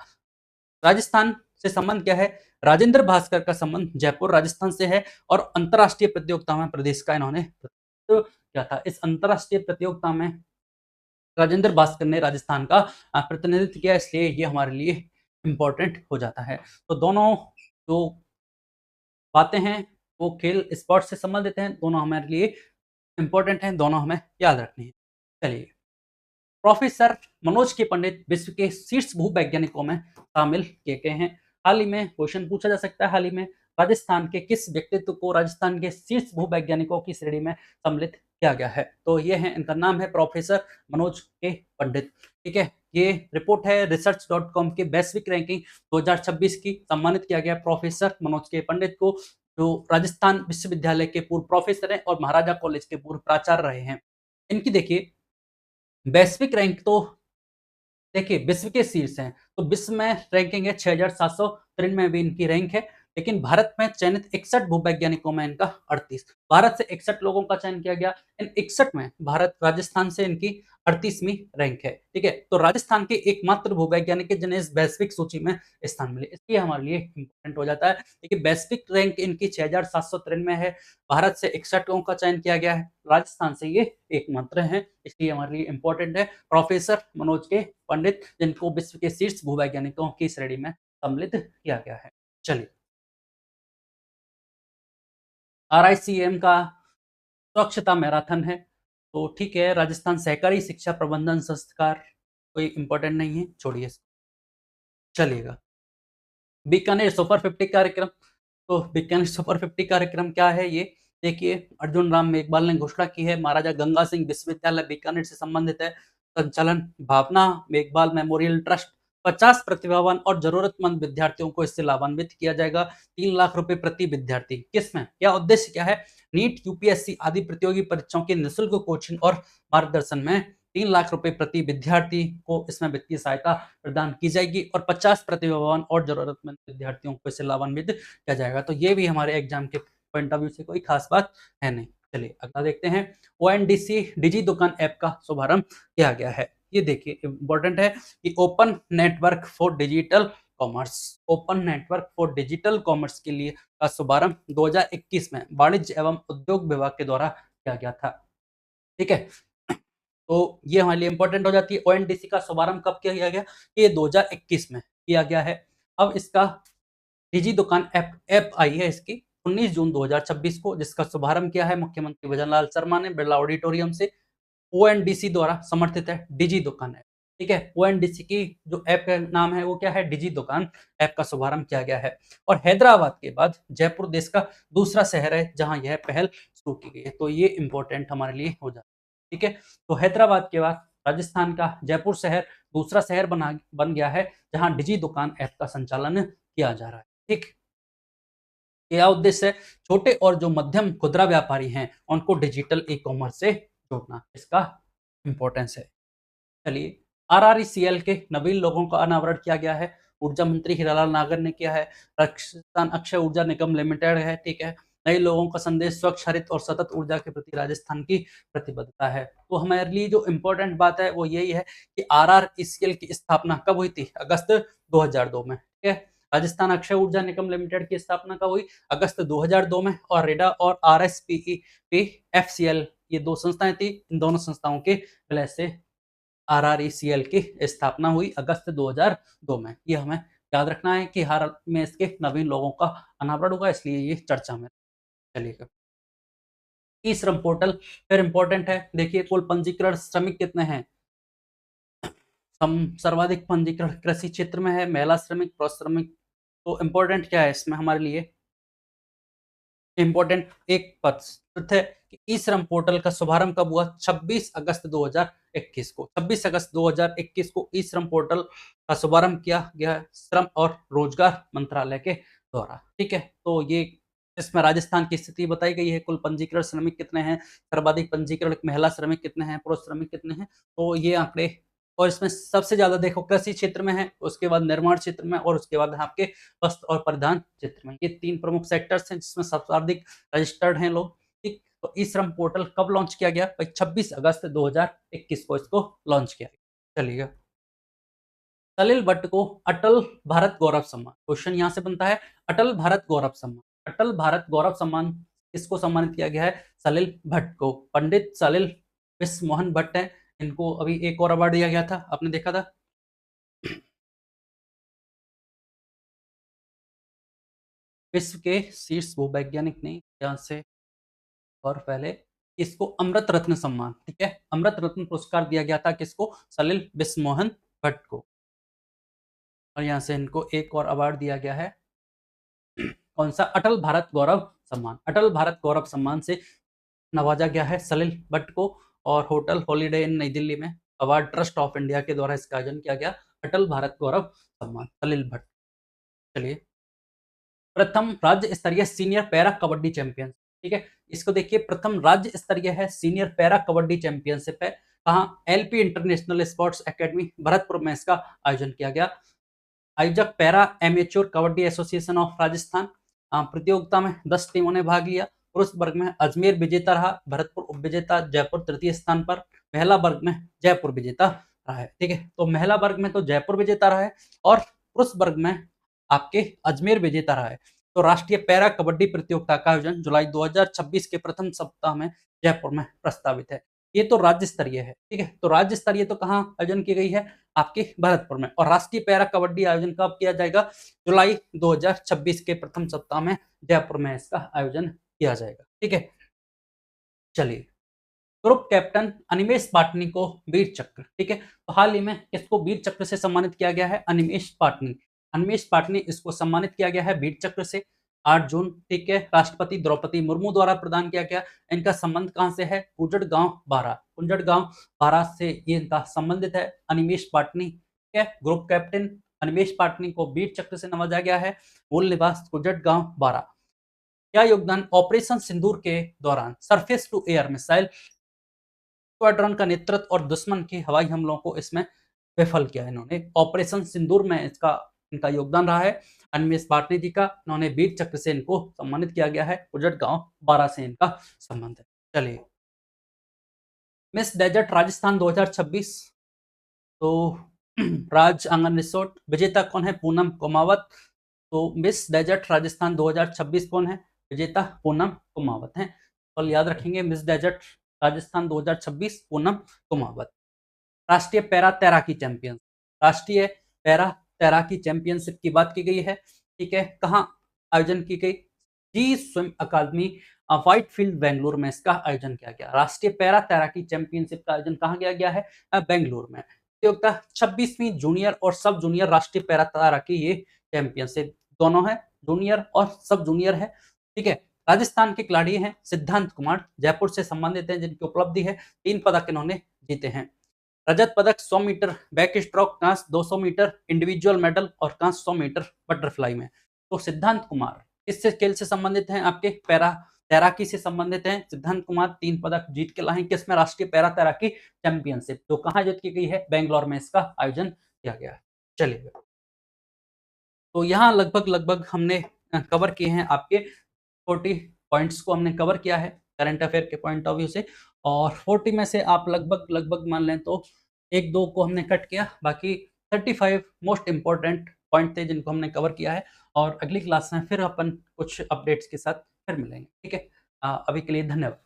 Speaker 1: राजस्थान से संबंध क्या है? राजेंद्र भास्कर का संबंध जयपुर राजस्थान से है और अंतरराष्ट्रीय प्रतियोगिता में प्रदेश का इन्होंने प्रतिनिधित्व किया था। इस अंतरराष्ट्रीय प्रतियोगिता में राजेंद्र भास्कर ने राजस्थान का प्रतिनिधित्व किया, इसलिए ये हमारे लिए इंपॉर्टेंट हो जाता है। तो दोनों जो बातें हैं वो खेल स्पोर्ट्स से संबंधित हैं, दोनों हमारे लिए इंपॉर्टेंट हैं, दोनों हमें याद रखनी है। चलिए, प्रोफेसर मनोज के पंडित विश्व के शीर्ष भूवैज्ञानिकों में शामिल किए गए हैं। हाल ही में क्वेश्चन पूछा जा सकता है, हाल ही में राजस्थान के किस व्यक्तित्व को राजस्थान के शीर्ष भूवैज्ञानिकों की श्रेणी में सम्मिलित किया गया है? तो ये है, इनका नाम है प्रोफेसर मनोज के पंडित। ठीक है, ये रिपोर्ट है research.com की वैश्विक रैंकिंग 2026 की। सम्मानित किया गया प्रोफेसर मनोज के पंडित को, जो राजस्थान विश्वविद्यालय के पूर्व प्रोफेसर हैं और महाराजा कॉलेज के पूर्व प्राचार्य रहे हैं। इनकी देखिए वैश्विक रैंक, तो देखिए विश्व के शीर्ष हैं, तो विश्व में रैंकिंग है 6793 इनकी रैंक है। लेकिन भारत में चयनित 61 भूवैज्ञानिकों में इनका 38, भारत से 61 लोगों का चयन किया गया। इन 61 में भारत राजस्थान से इनकी 38वीं रैंक है। ठीक है, तो राजस्थान के एकमात्र भूवैज्ञानिक है जिन्हें इस वैश्विक सूची में स्थान मिले, इसलिए हमारे लिए इंपॉर्टेंट हो जाता है। देखिए वैश्विक रैंक इनकी 6793 है, भारत से 61 लोगों का चयन किया गया है, राजस्थान से ये एकमात्र है, इसलिए हमारे लिए इंपॉर्टेंट है प्रोफेसर मनोज के पंडित, जिनको विश्व के शीर्ष भूवैज्ञानिकों की श्रेणी में सम्मिलित किया गया है। चलिए, RICM का स्वच्छता मैराथन है, तो ठीक है, राजस्थान सहकारी शिक्षा प्रबंधन संस्थान, कोई इंपॉर्टेंट नहीं है, छोड़िए इसको, चलिएगा। बीकानेर सुपर 50 कार्यक्रम, तो बीकानेर सुपर 50 कार्यक्रम क्या है ये? देखिए, अर्जुन राम मेघवाल ने घोषणा की है, महाराजा गंगा सिंह विश्वविद्यालय बीकानेर से संबंधित है। संचालन भावना मेघवाल मेमोरियल ट्रस्ट। 50 प्रतिभावान और जरूरतमंद विद्यार्थियों को इससे लाभान्वित किया जाएगा। 3 लाख रुपए प्रति विद्यार्थी। किसमें क्या उद्देश्य क्या है? नीट, यूपीएससी आदि प्रतियोगी परीक्षाओं की निःशुल्क कोचिंग और मार्गदर्शन में 3 लाख रुपए प्रति विद्यार्थी को इसमें वित्तीय सहायता प्रदान की जाएगी और 50 प्रतिभावान और जरूरतमंद विद्यार्थियों को इससे लाभान्वित किया जाएगा। तो ये भी हमारे एग्जाम के पॉइंट ऑफ व्यू से कोई खास बात है नहीं। चलिए अगला देखते हैं। ONDC डिजी दुकान ऐप का शुभारंभ किया गया है। ये देखिए इंपॉर्टेंट है कि open network for digital commerce, open network for digital commerce के लिए का शुभारंभ 2021 में वाणिज्य एवं उद्योग विभाग के द्वारा किया गया था। ठीक है, तो ये हमारे लिए इंपॉर्टेंट हो जाती है। ONDC का शुभारंभ कब किया गया? ये 2021 में किया गया है। अब इसका डिजी दुकान ऐप आई है इसकी 19 जून 2026 को, जिसका शुभारंभ किया है मुख्यमंत्री भजनलाल शर्मा ने बिरला ऑडिटोरियम से। ONDC द्वारा समर्थित है डिजी दुकान ऐप। ठीक है, ONDC की जो ऐप का नाम है वो क्या है? डिजी दुकान ऐप का शुभारंभ किया गया है। और हैदराबाद के बाद जयपुर देश का दूसरा शहर है जहां यह पहल शुरू की गई है, तो ये इंपॉर्टेंट हमारे लिए हो जाता है। ठीक है, तो हैदराबाद के बाद राजस्थान का जयपुर शहर दूसरा शहर बन गया है जहां डिजी दुकान ऐप का संचालन किया जा रहा है। ठीक, क्या उद्देश्य है? छोटे और जो मध्यम खुदरा व्यापारी हैं उनको डिजिटल ई कॉमर्स से जोड़ना, इसका इंपॉर्टेंस है। चलिए, RRECL के नवीन लोगों का अनावरण किया गया है। ऊर्जा मंत्री हीरालाल नागर ने किया है। राजस्थान अक्षय ऊर्जा निगम लिमिटेड है। ठीक है, नए लोगों का संदेश, स्वच्छ हरित और सतत ऊर्जा के प्रति राजस्थान की प्रतिबद्धता है। तो हमारे लिए जो इम्पोर्टेंट बात है वो यही है कि RRECL की स्थापना कब हुई थी? अगस्त 2002 में। ठीक है, राजस्थान अक्षय ऊर्जा निगम लिमिटेड की स्थापना कब हुई? अगस्त 2002 में। और रेडा और RSPEF ये 2 संस्थाएँ थी। इन दोनों संस्थाओं के विलय से RRECL की स्थापना हुई अगस्त 2002 में। ये हमें याद रखना है कि हाल में इसके नवीन लोगों का अनावरण हुआ, इसलिए ये चर्चा में। चलिए, ई-श्रम पोर्टल फिर इम्पोर्टेंट है। देखिए कुल पंजीकृत श्रमिक कितने हैं? सर्वाधिक पंजीकरण कृषि क्षेत्र में है, महिला श्रमिक, पुरुष श्रमिक। तो इम्पोर्टेंट क्या है इसमें हमारे लिए? इम्पोर्टेंट एक तथ्य है कि ई श्रम पोर्टल का शुभारंभ कब हुआ? 26 अगस्त 2021 को। 26 अगस्त 2021 को ई श्रम पोर्टल का शुभारंभ किया गया है श्रम और रोजगार मंत्रालय के द्वारा। ठीक है, तो ये इसमें राजस्थान की स्थिति बताई गई है। कुल पंजीकृत श्रमिक कितने हैं, सर्वाधिक पंजीकृत महिला श्रमिक कितने हैं, पुरुष श्रमिक कितने हैं, तो ये आंकड़े। और इसमें सबसे ज्यादा देखो कृषि क्षेत्र में है, उसके बाद निर्माण क्षेत्र में, और उसके बाद आपके वस्त्र और परिधान क्षेत्र में। ये 3 प्रमुख सेक्टर्स हैं जिसमें सबसे अधिक रजिस्टर्ड हैं लोग। ठीक, तो ई श्रम पोर्टल कब लॉन्च किया गया? भाई 26 अगस्त 2021 को इसको लॉन्च किया गया। चलिए, सलिल भट्ट को अटल भारत गौरव सम्मान, क्वेश्चन यहाँ से बनता है। अटल भारत गौरव सम्मान, अटल भारत गौरव सम्मान किसको सम्मानित किया गया है? सलिल भट्ट को। पंडित सलिल विश्व मोहन भट्ट है, इनको अभी एक और अवार्ड दिया गया था, आपने देखा था। विश्व के शीर्ष भूवैज्ञानिक ने यहाँ से, और पहले इसको अमृत रत्न सम्मान, ठीक है, अमृत रत्न पुरस्कार दिया गया था किसको? सलिल विश्व मोहन भट्ट को। और यहाँ से इनको एक और अवार्ड दिया गया है, कौन सा? अटल भारत गौरव सम्मान। अटल भारत गौरव सम्मान से नवाजा गया है सलिल भट्ट को। और होटल हॉलिडे इन नई दिल्ली में अवार्ड ट्रस्ट ऑफ इंडिया के द्वारा इसका आयोजन किया गया। अटल भारत गौरव सम्मान सलिल भट्ट। चलिए, प्रथम राज्य स्तरीय सीनियर पैरा कबड्डी चैंपियन, ठीक है, इसको देखिए, प्रथम राज्य स्तरीय है सीनियर पैरा कबड्डी चैंपियनशिप है। कहाँ? LP international sports academy Bharatpur में इसका आयोजन किया गया। आयोजक para amateur kabaddi association of Rajasthan. प्रतियोगिता में 10 टीमों ने भाग लिया। पुरुष वर्ग में अजमेर विजेता रहा, भरतपुर उप विजेता, जयपुर तृतीय स्थान पर। महिला वर्ग में जयपुर विजेता रहा है। ठीक है, तो महिला वर्ग में तो जयपुर विजेता रहा है, और पुरुष वर्ग में आपके अजमेर विजेता रहा है। तो राष्ट्रीय पैरा कबड्डी प्रतियोगिता का आयोजन जुलाई 2026 के प्रथम सप्ताह में जयपुर में प्रस्तावित है। ये तो राज्य स्तरीय है। ठीक है, तो राज्य स्तरीय तो कहाँ आयोजन की गई है? आपके भरतपुर में। और राष्ट्रीय पैरा कबड्डी आयोजन कब किया जाएगा? जुलाई 2026 के प्रथम सप्ताह में जयपुर में इसका आयोजन किया जाएगा। ठीक है, चलिए, ग्रुप कैप्टन अनिमेश पाटनी को वीर चक्र, ठीक है, तो हाल ही में किसको वीर चक्र से सम्मानित किया गया है? अनिमेश पाटनी। अनिमेश पाटनी इसको सम्मानित किया गया है वीर चक्र से 8 जून। ठीक है, राष्ट्रपति द्रौपदी मुर्मू द्वारा प्रदान किया गया। इनका संबंध कहां से है? कुंजड़ गांव बारा, कुंजड़ गांव बारा से ये इनका संबंधित है अनिमेश पाटनी। ठीक है, ग्रुप कैप्टन अनिमेश पाटनी को वीर चक्र से नवाजा गया है। मूल निवास कुंजड़ गांव बारा। क्या योगदान? ऑपरेशन सिंदूर के दौरान surface to air missile squadron का नेतृत्व और दुश्मन के हवाई हमलों को इसमें विफल किया इन्होंने। ऑपरेशन सिंदूर में इनका योगदान रहा है अनिमेश पाटनी जी का। इन्होंने वीर चक्र से इनको सम्मानित किया गया है। कुजट गांव बारा से इनका संबंध है। चलिए, मिस डेजर्ट राजस्थान 2026, तो राज आंगन रिसोर्ट विजेता कौन है? पूनम कुमावत। तो मिस डेजर्ट राजस्थान 2026 कौन है? विजेता पूनम कुमावत हैं। कल याद रखेंगे, मिस डेजर्ट राजस्थान 2026 पूनम कुमावत। राष्ट्रीय पैरा तैराकी चैंपियन, राष्ट्रीय पैरा तैराकी चैंपियनशिप की बात की गई है। ठीक है, कहाँ आयोजन की गई? जी स्विम अकादमी व्हाइट फील्ड बेंगलुरु में इसका आयोजन किया गया। राष्ट्रीय पैरा तैराकी चैंपियनशिप का आयोजन कहाँ किया गया है? बेंगलुरु में। प्रतियोगिता 26वीं जूनियर और सब जूनियर राष्ट्रीय पैरा तैराकी ये चैंपियनशिप दोनों है, जूनियर और सब जूनियर है। ठीक है, राजस्थान के खिलाड़ी हैं सिद्धांत कुमार, जयपुर से संबंधित हैं, जिनकी उपलब्धि है 3 पदक इन्होंने जीते हैं। रजत पदक 100 मीटर बैक स्ट्रोक, कांस्य 200 मीटर इंडिविजुअल मेडल और कांस्य 100 मीटर बटरफ्लाई में। तो सिद्धांत कुमार किससे खेल से संबंधित हैं? आपके पैरा तैराकी से संबंधित हैं। सिद्धांत कुमार 3 पदक जीत के लाए किसमें? राष्ट्रीय पैरा तैराकी चैंपियनशिप, जो कहाँ आयोजित की गई है? बेंगलोर में इसका आयोजन किया गया है। चलिए, तो यहाँ लगभग हमने कवर किए हैं, आपके 40 पॉइंट्स को हमने कवर किया है करंट अफेयर के पॉइंट ऑफ व्यू से। और 40 में से आप लगभग मान लें तो 1-2 को हमने कट किया, बाकी 35 मोस्ट इंपॉर्टेंट पॉइंट थे जिनको हमने कवर किया है। और अगली क्लास में फिर अपन कुछ अपडेट्स के साथ फिर मिलेंगे। ठीक है, अभी के लिए धन्यवाद।